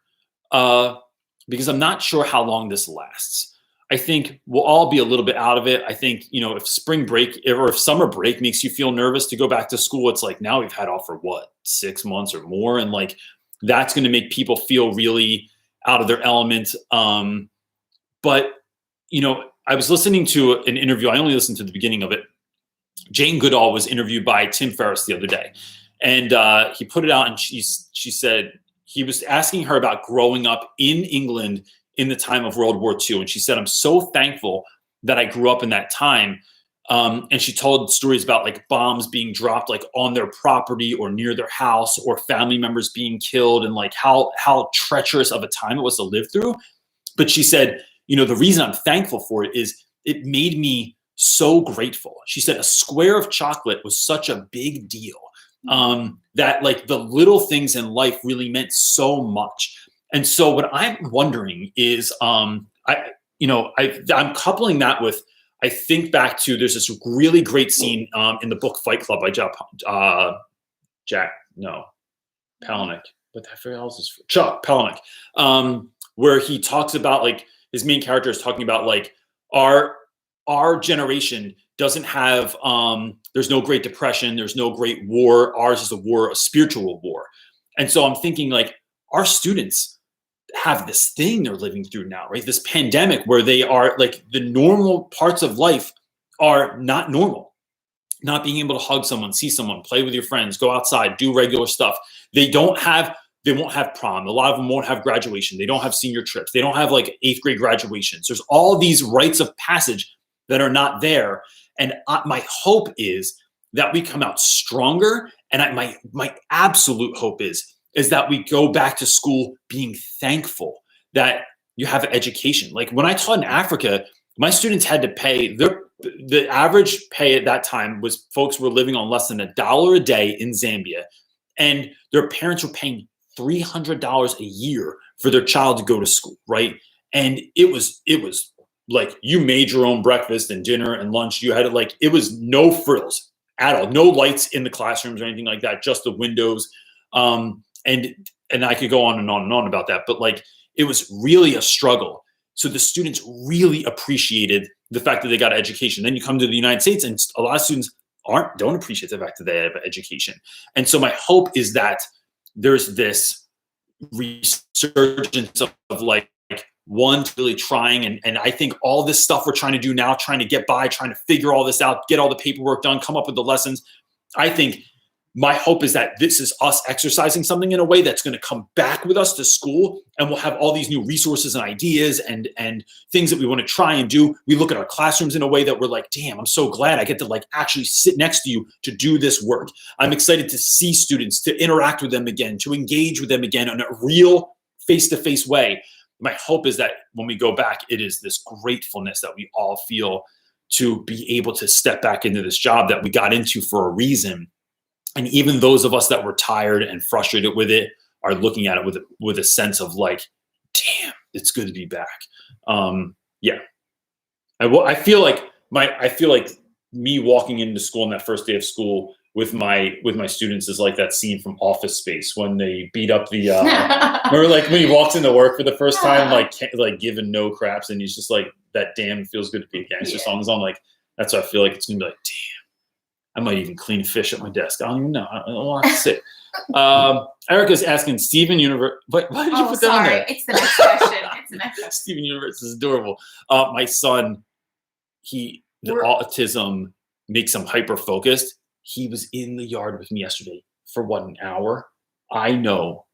because I'm not sure how long this lasts. I think we'll all be a little bit out of it. I think, if spring break or if summer break makes you feel nervous to go back to school, it's like now we've had off for what, 6 months or more. And like, that's going to make people feel really out of their element. But, I was listening to an interview. I only listened to the beginning of it. Jane Goodall was interviewed by Tim Ferriss the other day. And he put it out, and she said, he was asking her about growing up in England in the time of World War II. And she said, I'm so thankful that I grew up in that time. And she told stories about like bombs being dropped like on their property or near their house, or family members being killed, and like how treacherous of a time it was to live through. But she said, the reason I'm thankful for it is it made me so grateful. She said a square of chocolate was such a big deal, that like the little things in life really meant so much. And so what I'm wondering is, I'm coupling that with, I think back to, there's this really great scene in the book Fight Club by Jack Palahniuk, but I forget else is Chuck Palahniuk, where he talks about like his main character is talking about like our generation doesn't have, there's no Great Depression, there's no Great War. Ours is a spiritual war. And so I'm thinking like our students have this thing they're living through now, right? This pandemic where they are like the normal parts of life are not normal. Not being able to hug someone, see someone, play with your friends, go outside, do regular stuff. They won't have prom. A lot of them won't have graduation. They don't have senior trips. They don't have like 8th grade graduations. There's all these rites of passage that are not there. And my hope is that we come out stronger. And my absolute hope is that we go back to school being thankful that you have an education. Like when I taught in Africa, my students had to pay the average pay at that time was folks were living on less than $1 a day in Zambia, and their parents were paying $300 a year for their child to go to school, right? And it was like you made your own breakfast and dinner and lunch. You had to like, it was no frills at all, no lights in the classrooms or anything like that, just the windows. And I could go on and on and on about that, but like it was really a struggle. So the students really appreciated the fact that they got an education. Then you come to the United States, and a lot of students don't appreciate the fact that they have an education. And so my hope is that there's this resurgence of like one really trying, and I think all this stuff we're trying to do now, trying to get by, trying to figure all this out, get all the paperwork done, come up with the lessons. I think my hope is that this is us exercising something in a way that's going to come back with us to school, and we'll have all these new resources and ideas and things that we want to try and do. We look at our classrooms in a way that we're like, damn, I'm so glad I get to like actually sit next to you to do this work. I'm excited to see students, to interact with them again, to engage with them again in a real face-to-face way. my hope is that when we go back, it is this gratefulness that we all feel to be able to step back into this job that we got into for a reason. And even those of us that were tired and frustrated with it are looking at it with a sense of like, damn, it's good to be back. Yeah. I feel like me walking into school on that first day of school with my students is like that scene from Office Space when they beat up the remember like when he walks into work for the first time, like giving no craps, and he's just like, that damn feels good to be a gangster song's on. Like, that's what I feel like it's gonna be like, damn, I might even clean fish at my desk. I don't even know. I don't want to sit. Erica's asking Steven Universe. Why did you put that on there? It's the next question. It's the next question. Steven Universe is adorable. My son, the autism makes him hyper focused. He was in the yard with me yesterday for an hour. I know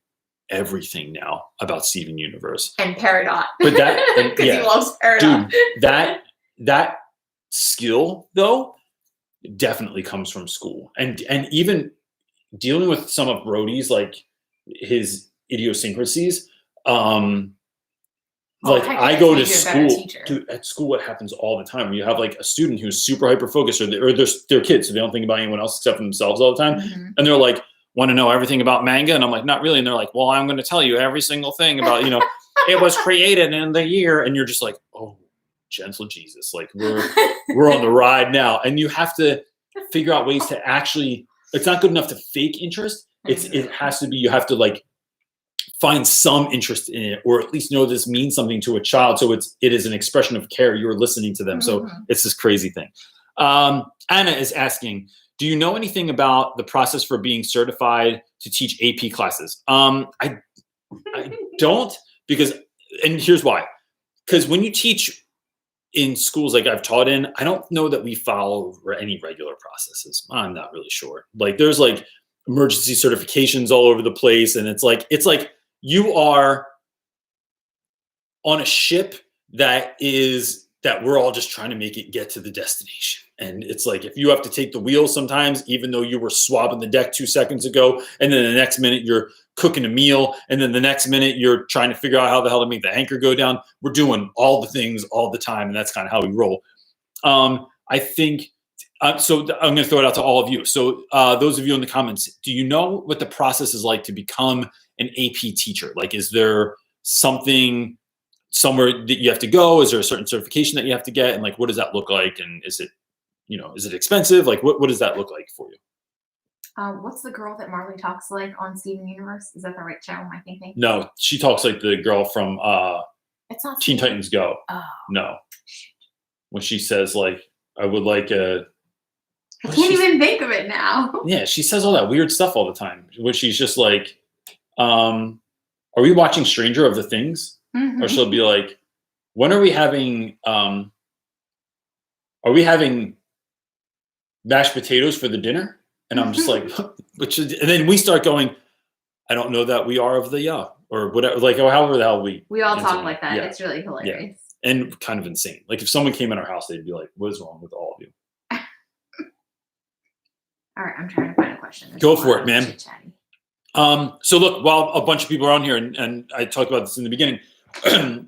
everything now about Steven Universe and Peridot. But that, because he loves Peridot. Dude, that skill though definitely comes from school, and even dealing with some of Brody's like his idiosyncrasies. I go to school, dude, at school, it happens all the time. You have like a student who's super hyper focused, or they're kids, so they don't think about anyone else except for themselves all the time. Mm-hmm. And they're like, want to know everything about manga? And I'm like, not really. And they're like, well, I'm going to tell you every single thing about, it was created in the year. And you're just like, oh, gentle Jesus. Like we're on the ride now. And you have to figure out ways to actually, it's not good enough to fake interest. It has to be, you have to like find some interest in it, or at least know this means something to a child. So it is an expression of care. You're listening to them. Mm-hmm. So it's this crazy thing. Anna is asking, do you know anything about the process for being certified to teach AP classes? I don't, and here's why. Because when you teach in schools like I've taught in, I don't know that we follow any regular processes. I'm not really sure. Like there's like emergency certifications all over the place. And it's like you are on a ship that we're all just trying to make it get to the destination. And it's like, if you have to take the wheel sometimes, even though you were swabbing the deck 2 seconds ago, and then the next minute you're cooking a meal, and then the next minute you're trying to figure out how the hell to make the anchor go down. We're doing all the things all the time. And that's kind of how we roll. I think, so I'm going to throw it out to all of you. So those of you in the comments, do you know what the process is like to become an AP teacher? Like, is there something somewhere that you have to go? Is there a certain certification that you have to get? And like, what does that look like? And is it expensive? Like, what does that look like for you? What's the girl that Marley talks like on Steven Universe? Is that the right show? Am I thinking? No, she talks like the girl from it's not Teen Titans Go. Oh. No. When she says like, I would like a... I can't even think of it now. Yeah, she says all that weird stuff all the time. Where she's just like, are we watching Stranger of the Things? Mm-hmm. Or she'll be like, when are we having mashed potatoes for the dinner? And I'm just like, and then we start going, I don't know that we are of the or whatever, like however the hell we all talk like that. Yeah. It's really hilarious. Yeah. And kind of insane. Like if someone came in our house, they'd be like, what is wrong with all of you? All right, I'm trying to find a question. Go for it, man. So look, while a bunch of people are on here, and I talked about this in the beginning,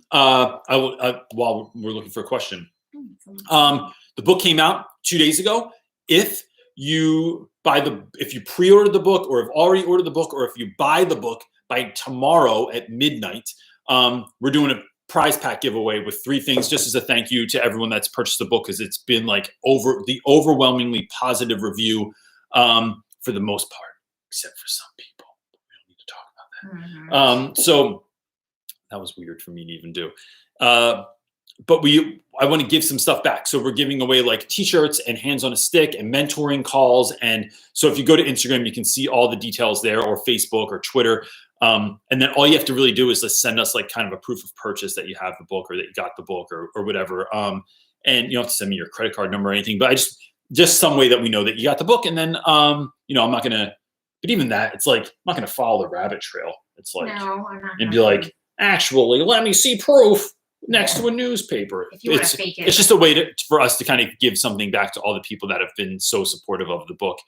while we're looking for a question, the book came out 2 days ago. If you pre-ordered the book, or have already ordered the book, or if you buy the book by tomorrow at midnight, we're doing a prize pack giveaway with 3 things, just as a thank you to everyone that's purchased the book, because it's been like overwhelmingly positive review for the most part, except for some people. We don't need to talk about that. So that was weird for me to even do. But I want to give some stuff back. So we're giving away like t-shirts and hands on a stick and mentoring calls. And so if you go to Instagram, you can see all the details there, or Facebook or Twitter. And then all you have to really do is just send us like kind of a proof of purchase that you have the book, or that you got the book, or whatever. And you don't have to send me your credit card number or anything, but just some way that we know that you got the book. And then, I'm not going to, but even that, it's like, I'm not going to follow the rabbit trail. It's like, no, I'm not and be like, actually, let me see proof next to a newspaper. If you want to fake it. It's just a way for us to kind of give something back to all the people that have been so supportive of the book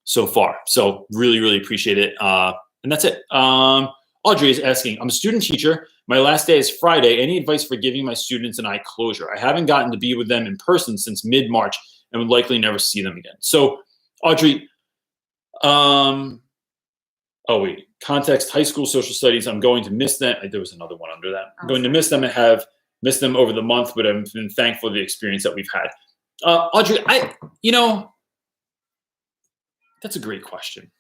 so far. So really, really appreciate it. And that's it. Audrey is asking, I'm a student teacher My last day is Friday. Any advice for giving my students and I closure? I haven't gotten to be with them in person since mid-March and would likely never see them again. So, Audrey, oh wait, context, high school social studies. I'm going to miss them. There was another one under that. I'm going to miss them and have missed them over the month, but I've been thankful for the experience that we've had. Audrey, that's a great question.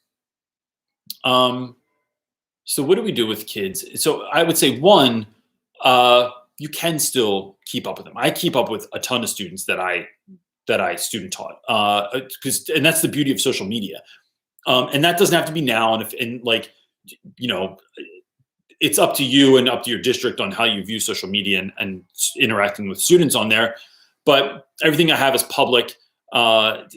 So what do we do with kids? So I would say one, you can still keep up with them. I keep up with a ton of students that I student taught, and that's the beauty of social media. And that doesn't have to be now. It's up to you and up to your district on how you view social media and interacting with students on there. But everything I have is public. All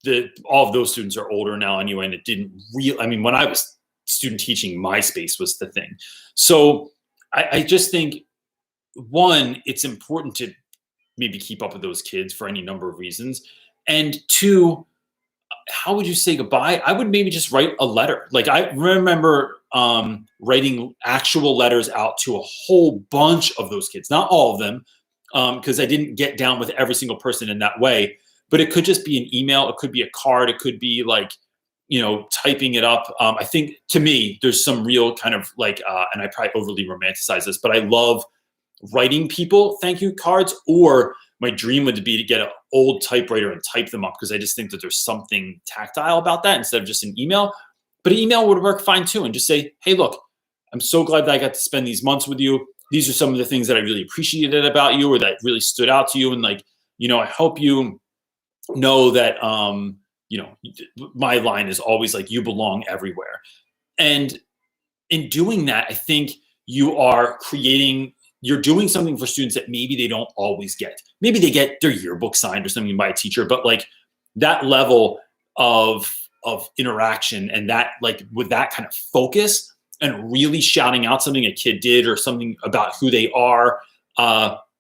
of those students are older now anyway, and it didn't really. When I was student teaching, MySpace was the thing. So I just think, one, it's important to maybe keep up with those kids for any number of reasons. And two, how would you say goodbye? I would maybe just write a letter. Like, I remember writing actual letters out to a whole bunch of those kids, not all of them, because I didn't get down with every single person in that way. But it could just be an email. It could be a card. It could be typing it up. I think, to me, there's some real kind of and I probably overly romanticize this, but I love writing people thank you cards, or my dream would be to get an old typewriter and type them up, because I just think that there's something tactile about that instead of just an email. But an email would work fine too, and just say, hey, look, I'm so glad that I got to spend these months with you. These are some of the things that I really appreciated about you, or that really stood out to you. And I hope you know that, my line is always you belong everywhere. And in doing that, I think you're doing something for students that maybe they don't always get. Maybe they get their yearbook signed or something by a teacher, but that level of interaction and that with that kind of focus and really shouting out something a kid did or something about who they are,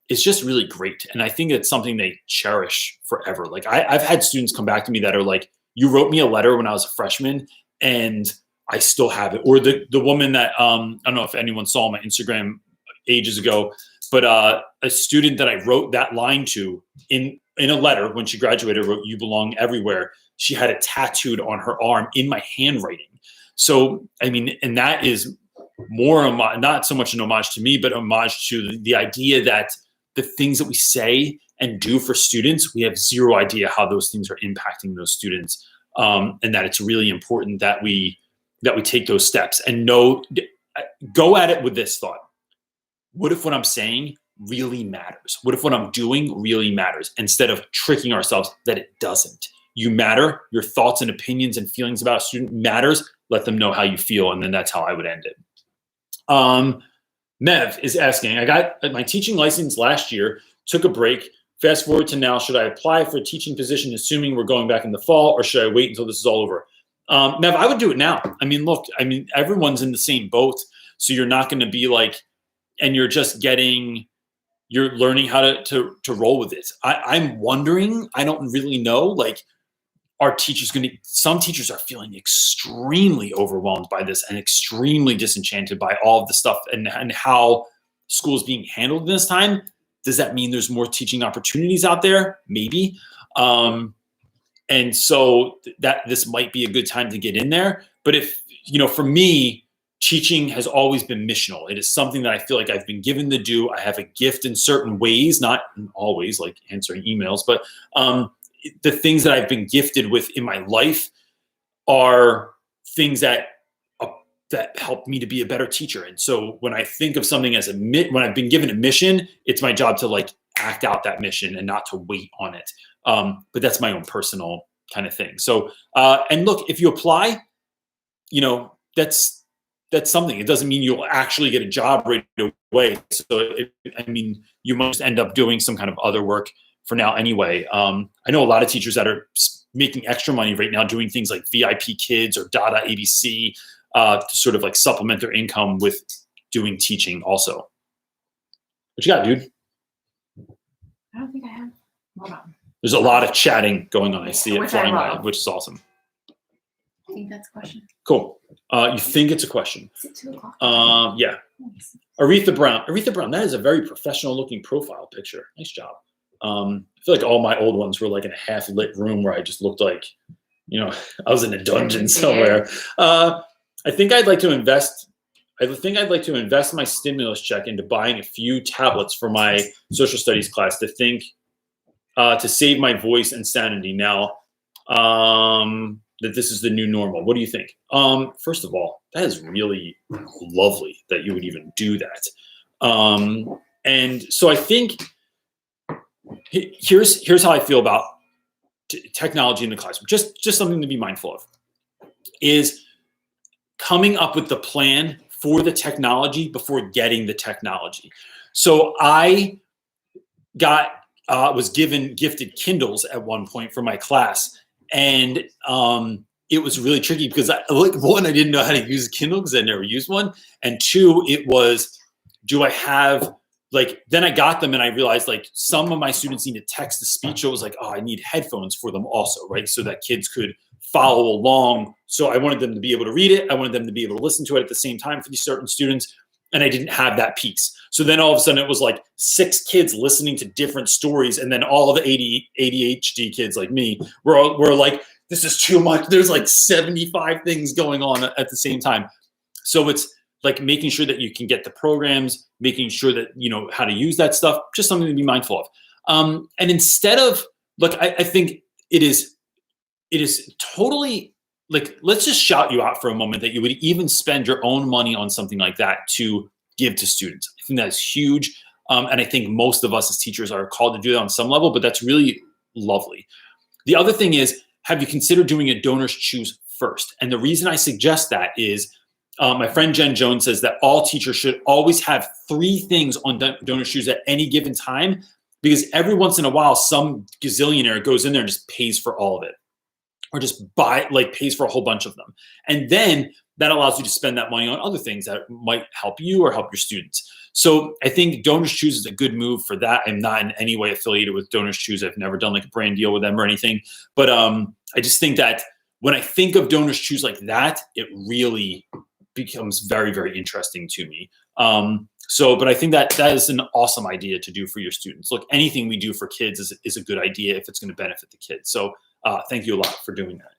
it's just really great. And I think it's something they cherish forever. I've had students come back to me that are you wrote me a letter when I was a freshman and I still have it. Or the woman that, I don't know if anyone saw my Instagram ages ago, but a student that I wrote that line to in a letter when she graduated, wrote, "You belong everywhere." She had it tattooed on her arm in my handwriting. So, and that is more, not so much an homage to me, but homage to the idea that the things that we say and do for students, we have zero idea how those things are impacting those students. And that it's really important that we take those steps and go at it with this thought. What if what I'm saying really matters? What if what I'm doing really matters? Instead of tricking ourselves that it doesn't. You matter. Your thoughts and opinions and feelings about a student matters. Let them know how you feel. And then that's how I would end it. Mev is asking, I got my teaching license last year, took a break. Fast forward to now, should I apply for a teaching position, assuming we're going back in the fall, or should I wait until this is all over? Mev, I would do it now. Everyone's in the same boat. So you're not going to be and you're just you're learning how to roll with it. I'm wondering, I don't really know, are teachers some teachers are feeling extremely overwhelmed by this and extremely disenchanted by all of the stuff and how school is being handled in this time. Does that mean there's more teaching opportunities out there? Maybe. And so that this might be a good time to get in there. But if, for me, teaching has always been missional. It is something that I feel like I've been given to do. I have a gift in certain ways, not always like answering emails, but the things that I've been gifted with in my life are things that help me to be a better teacher. And so when I think of something as when I've been given a mission, it's my job to act out that mission and not to wait on it. But that's my own personal kind of thing. So, and look, if you apply, that's something. It doesn't mean you'll actually get a job right away. So, you must end up doing some kind of other work for now anyway. I know a lot of teachers that are making extra money right now doing things like VIP Kids or Dada ABC to sort of supplement their income with doing teaching also. What you got, dude? I don't think I have. Hold on. There's a lot of chatting going on. I see it flying by, which is awesome. I think that's a question. Cool. You think it's a question? Is it 2 o'clock? Yeah. Aretha Brown. Aretha Brown. That is a very professional-looking profile picture. Nice job. I feel like all my old ones were like in a half-lit room where I just looked like, I was in a dungeon somewhere. I think I'd like to invest. I think I'd like to invest my stimulus check into buying a few tablets for my social studies class to save my voice and sanity now that this is the new normal. What do you think? First of all, that is really lovely that you would even do that. And so I think here's how I feel about technology in the classroom. Just something to be mindful of is coming up with the plan for the technology before getting the technology. So I was gifted Kindles at one point for my class, and it was really tricky because one, I didn't know how to use a Kindle because I never used one, and two, it was, do I have then I got them and I realized some of my students needed text to speech. So it was I need headphones for them also, right? So that kids could follow along. So I wanted them to be able to read it. I wanted them to be able to listen to it at the same time for these certain students. And I didn't have that piece. So then all of a sudden it was 6 kids listening to different stories. And then all of the ADHD kids like me were like, this is too much. There's 75 things going on at the same time. So it's making sure that you can get the programs, making sure that you know how to use that stuff, just something to be mindful of. And instead of, I think it is totally let's just shout you out for a moment that you would even spend your own money on something like that to give to students. I think that's huge. And I think most of us as teachers are called to do that on some level, but that's really lovely. The other thing is, have you considered doing a donors choose first? And the reason I suggest that is, my friend Jen Jones says that all teachers should always have 3 things on donors choose at any given time, because every once in a while, some gazillionaire goes in there and just pays for all of it, or just pays for a whole bunch of them. And then that allows you to spend that money on other things that might help you or help your students. So I think Donors Choose is a good move for that. I'm not in any way affiliated with Donors Choose. I've never done a brand deal with them or anything. But I just think that when I think of Donors Choose like that, it really becomes very, very interesting to me. But I think that is an awesome idea to do for your students. Look, anything we do for kids is a good idea if it's going to benefit the kids. So thank you a lot for doing that.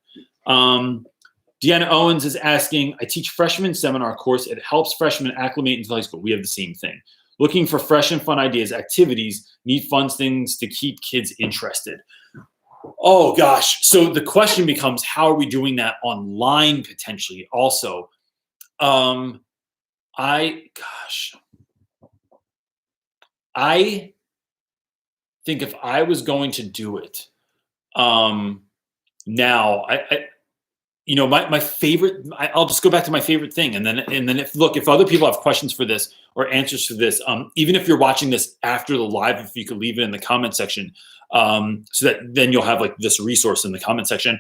Deanna Owens is asking, I teach freshman seminar course. It helps freshmen acclimate into high school. We have the same thing. Looking for fresh and fun ideas, activities, need fun things to keep kids interested. Oh gosh. So the question becomes, how are we doing that online potentially also? I think if I was going to do it, now my favorite, I'll just go back to my favorite thing. And then if other people have questions for this or answers to this, even if you're watching this after the live, if you could leave it in the comment section, so that then you'll have this resource in the comment section.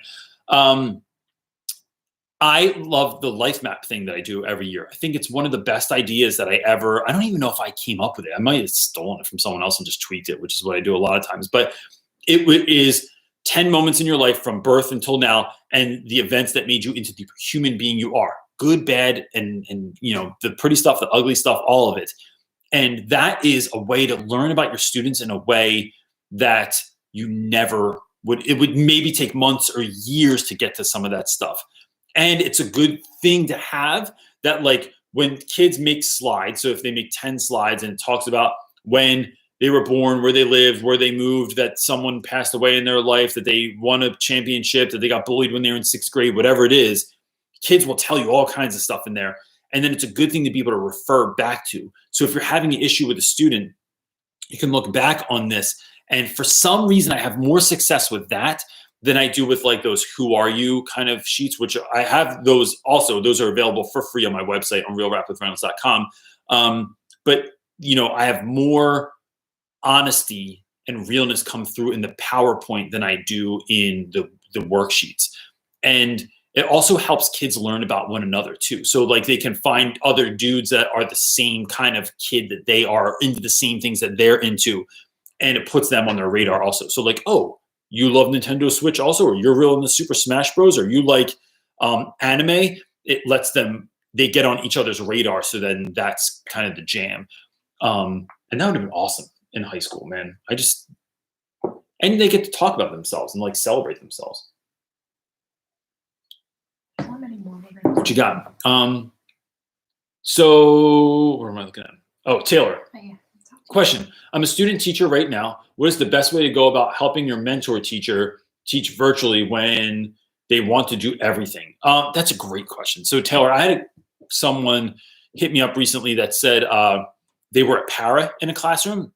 I love the life map thing that I do every year. I think it's one of the best ideas that I don't even know if I came up with it. I might have stolen it from someone else and just tweaked it, which is what I do a lot of times. But it is 10 moments in your life from birth until now, and the events that made you into the human being you are. Good, bad, and the pretty stuff, the ugly stuff, all of it. And that is a way to learn about your students in a way that you never would. It would maybe take months or years to get to some of that stuff. And it's a good thing to have that, when kids make slides, so if they make 10 slides and it talks about when they were born, where they lived, where they moved, that someone passed away in their life, that they won a championship, that they got bullied when they were in 6th grade, whatever it is, kids will tell you all kinds of stuff in there. And then it's a good thing to be able to refer back to. So if you're having an issue with a student, you can look back on this. And for some reason, I have more success with that than I do with those who are you kind of sheets, which I have those also. Those are available for free on my website on realrapwithreynolds.com. But I have more honesty and realness come through in the PowerPoint than I do in the worksheets. And it also helps kids learn about one another too. So they can find other dudes that are the same kind of kid that they are, into the same things that they're into. And it puts them on their radar also. So oh, you love Nintendo Switch also, or you're real into Super Smash Bros, or you like Anime, it lets them, they get on each other's radar. So then that's kind of the jam. And that would have been awesome in high school, man. And they get to talk about themselves and like celebrate themselves. What you got? So what am I looking at? Oh, Taylor. Oh, yeah. Question. I'm a student teacher right now. What is the best way to go about helping your mentor teacher teach virtually when they want to do everything? That's a great question. So Taylor, I had someone hit me up recently that said they were at para in a classroom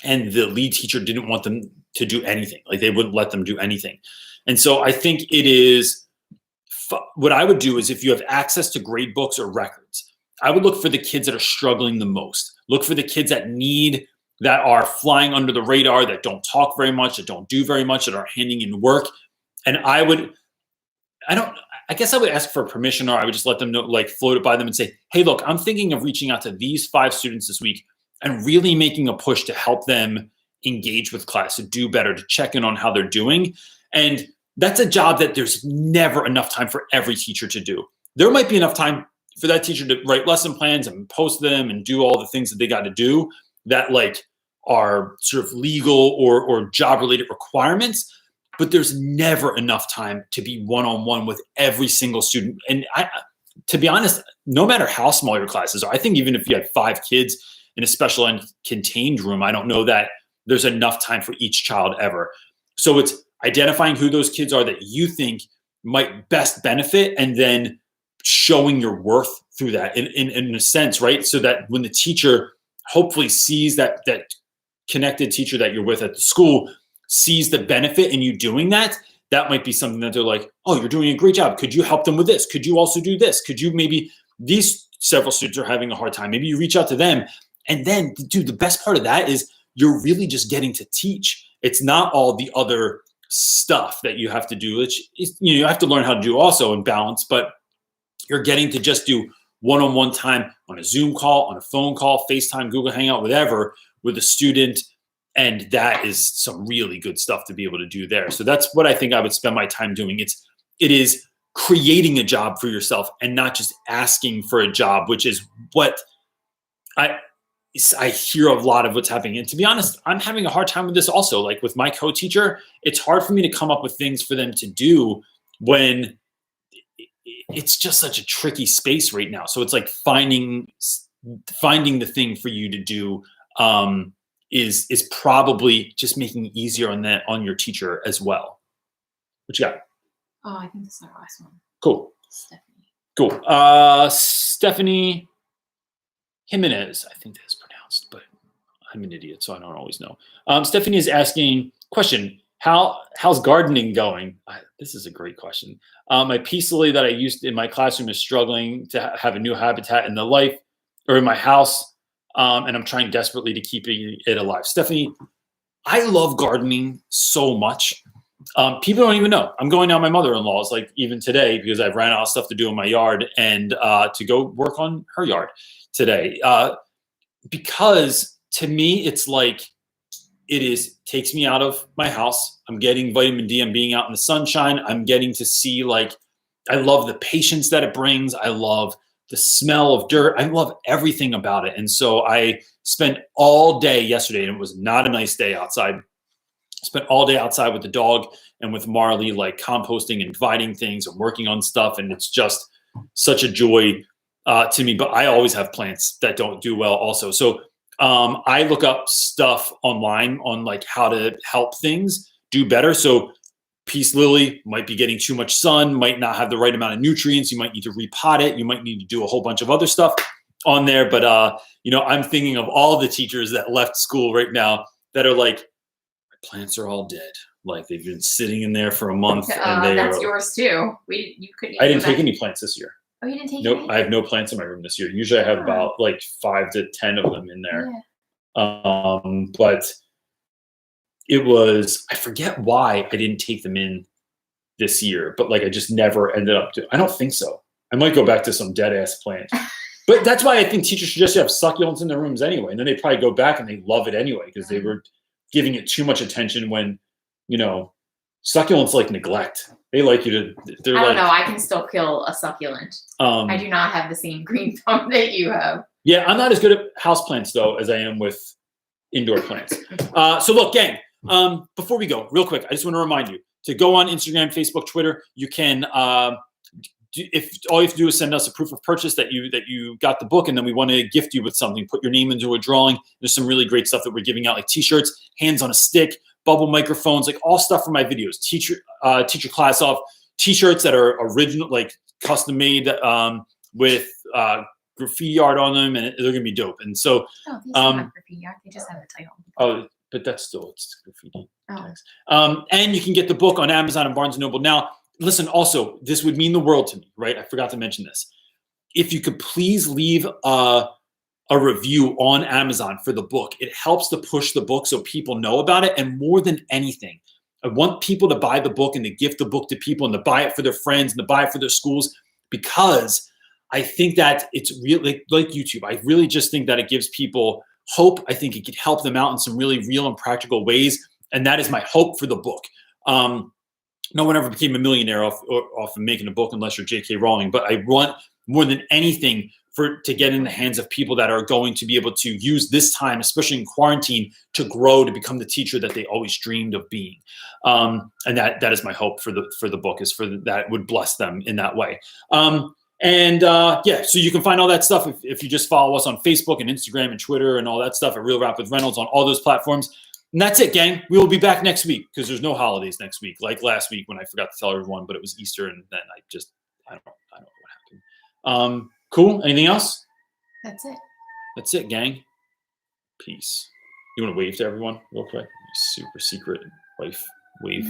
and the lead teacher didn't want them to do anything. Like they wouldn't let them do anything. And so I think it is, what I would do is if you have access to grade books or records, I would look for the kids that are struggling the most. Look for the kids that are flying under the radar, that don't talk very much, that don't do very much, that are handing in work. And I guess I would ask for permission, or I would just let them know, like float it by them and say, hey, look, I'm thinking of reaching out to these 5 students this week and really making a push to help them engage with class, to do better, to check in on how they're doing. And that's a job that there's never enough time for every teacher to do. There might be enough time for that teacher to write lesson plans and post them and do all the things that they got to do that like are sort of legal or job related requirements, but there's never enough time to be one-on-one with every single student. And to be honest, no matter how small your classes are, I think even if you had 5 kids in a special and contained room, I don't know that there's enough time for each child ever. So it's identifying who those kids are that you think might best benefit, and then showing your worth through that in a sense, right? So that when the teacher hopefully sees that connected teacher that you're with at the school sees the benefit in you doing that, that might be something that they're like, oh, you're doing a great job. Could you help them with this? Could you also do this? Could you maybe, these several students are having a hard time. Maybe you reach out to them. And then, dude, the best part of that is you're really just getting to teach. It's not all the other stuff that you have to do, which is, you have to learn how to do also in balance, but you're getting to just do one-on-one time on a Zoom call, on a phone call, FaceTime, Google Hangout, whatever, with a student. And that is some really good stuff to be able to do there. So that's what I think I would spend my time doing. It is creating a job for yourself and not just asking for a job, which is what I hear a lot of what's happening. And to be honest, I'm having a hard time with this also. Like with my co-teacher, it's hard for me to come up with things for them to do when it's just such a tricky space right now. So it's like finding the thing for you to do is probably just making it easier on your teacher as well. What you got? Oh, I think this is our last one. Cool. Stephanie. Cool. Stephanie Jimenez, I think that's pronounced, but I'm an idiot, so I don't always know. Stephanie is asking, question, how's gardening going? This is a great question. My peace lily that I used in my classroom is struggling to have a new habitat in the life or in my house, and I'm trying desperately to keep it alive. Stephanie, I love gardening so much. People don't even know. I'm going down my mother-in-law's like even today because I've ran out of stuff to do in my yard and to go work on her yard today. Because to me, it's like takes me out of my house. I'm getting vitamin D. I'm being out in the sunshine. I'm getting to see I love the patience that it brings. I love the smell of dirt. I love everything about it. And so I spent all day yesterday, and it was not a nice day outside. Spent all day outside with the dog and with Marley, like composting and dividing things and working on stuff. And it's just such a joy to me. But I always have plants that don't do well also. So I look up stuff online on like how to help things do better. So peace lily might be getting too much sun, might not have the right amount of nutrients. You might need to repot it. You might need to do a whole bunch of other stuff on there. But, I'm thinking of all the teachers that left school right now that are like, plants are all dead. Like they've been sitting in there for a month. And that's yours too. You couldn't. I didn't take any plants this year. Oh, you didn't take Nope. any? I have no plants in my room this year. Usually I have about like 5 to 10 of them in there. Yeah. But it was, I forget why I didn't take them in this year, but like I just never ended up I don't think so. I might go back to some dead ass plant. But that's why I think teachers should just have succulents in their rooms anyway. And then they probably go back and they love it anyway because they were giving it too much attention when, succulents like neglect. They like you to. They're I don't like, know. I can still kill a succulent. I do not have the same green thumb that you have. Yeah, I'm not as good at houseplants though as I am with indoor plants. So look, gang. Before we go, real quick, I just want to remind you to go on Instagram, Facebook, Twitter. You can. If all you have to do is send us a proof of purchase that you got the book, and then we want to gift you with something, put your name into a drawing. There's some really great stuff that we're giving out, like t-shirts, hands on a stick, bubble microphones, like all stuff for my videos. Teacher class off t-shirts that are original, like custom made with graffiti art on them, and they're gonna be dope. And so, these don't have graffiti art; they just have the title. Oh, but that's still it's graffiti. Oh. And you can get the book on Amazon and Barnes & Noble now. Listen, also, this would mean the world to me, right? I forgot to mention this. If you could please leave a review on Amazon for the book, it helps to push the book so people know about it. And more than anything, I want people to buy the book and to gift the book to people and to buy it for their friends and to buy it for their schools, because I think that it's really like YouTube. I really just think that it gives people hope. I think it could help them out in some really real and practical ways. And that is my hope for the book. No one ever became a millionaire off of making a book unless you're J.K. Rowling. But I want more than anything to get in the hands of people that are going to be able to use this time, especially in quarantine, to grow, to become the teacher that they always dreamed of being. And that is my hope for the book, is that would bless them in that way. Yeah, so you can find all that stuff if you just follow us on Facebook and Instagram and Twitter and all that stuff at Real Rap with Reynolds on all those platforms. And that's it, gang. We will be back next week because there's no holidays next week, like last week when I forgot to tell everyone, but it was Easter, and then I don't know what happened. Cool. Anything else? That's it. That's it, gang. Peace. You want to wave to everyone real quick? Super secret wife wave.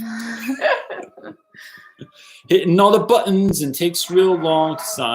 Hitting all the buttons and takes real long to sign.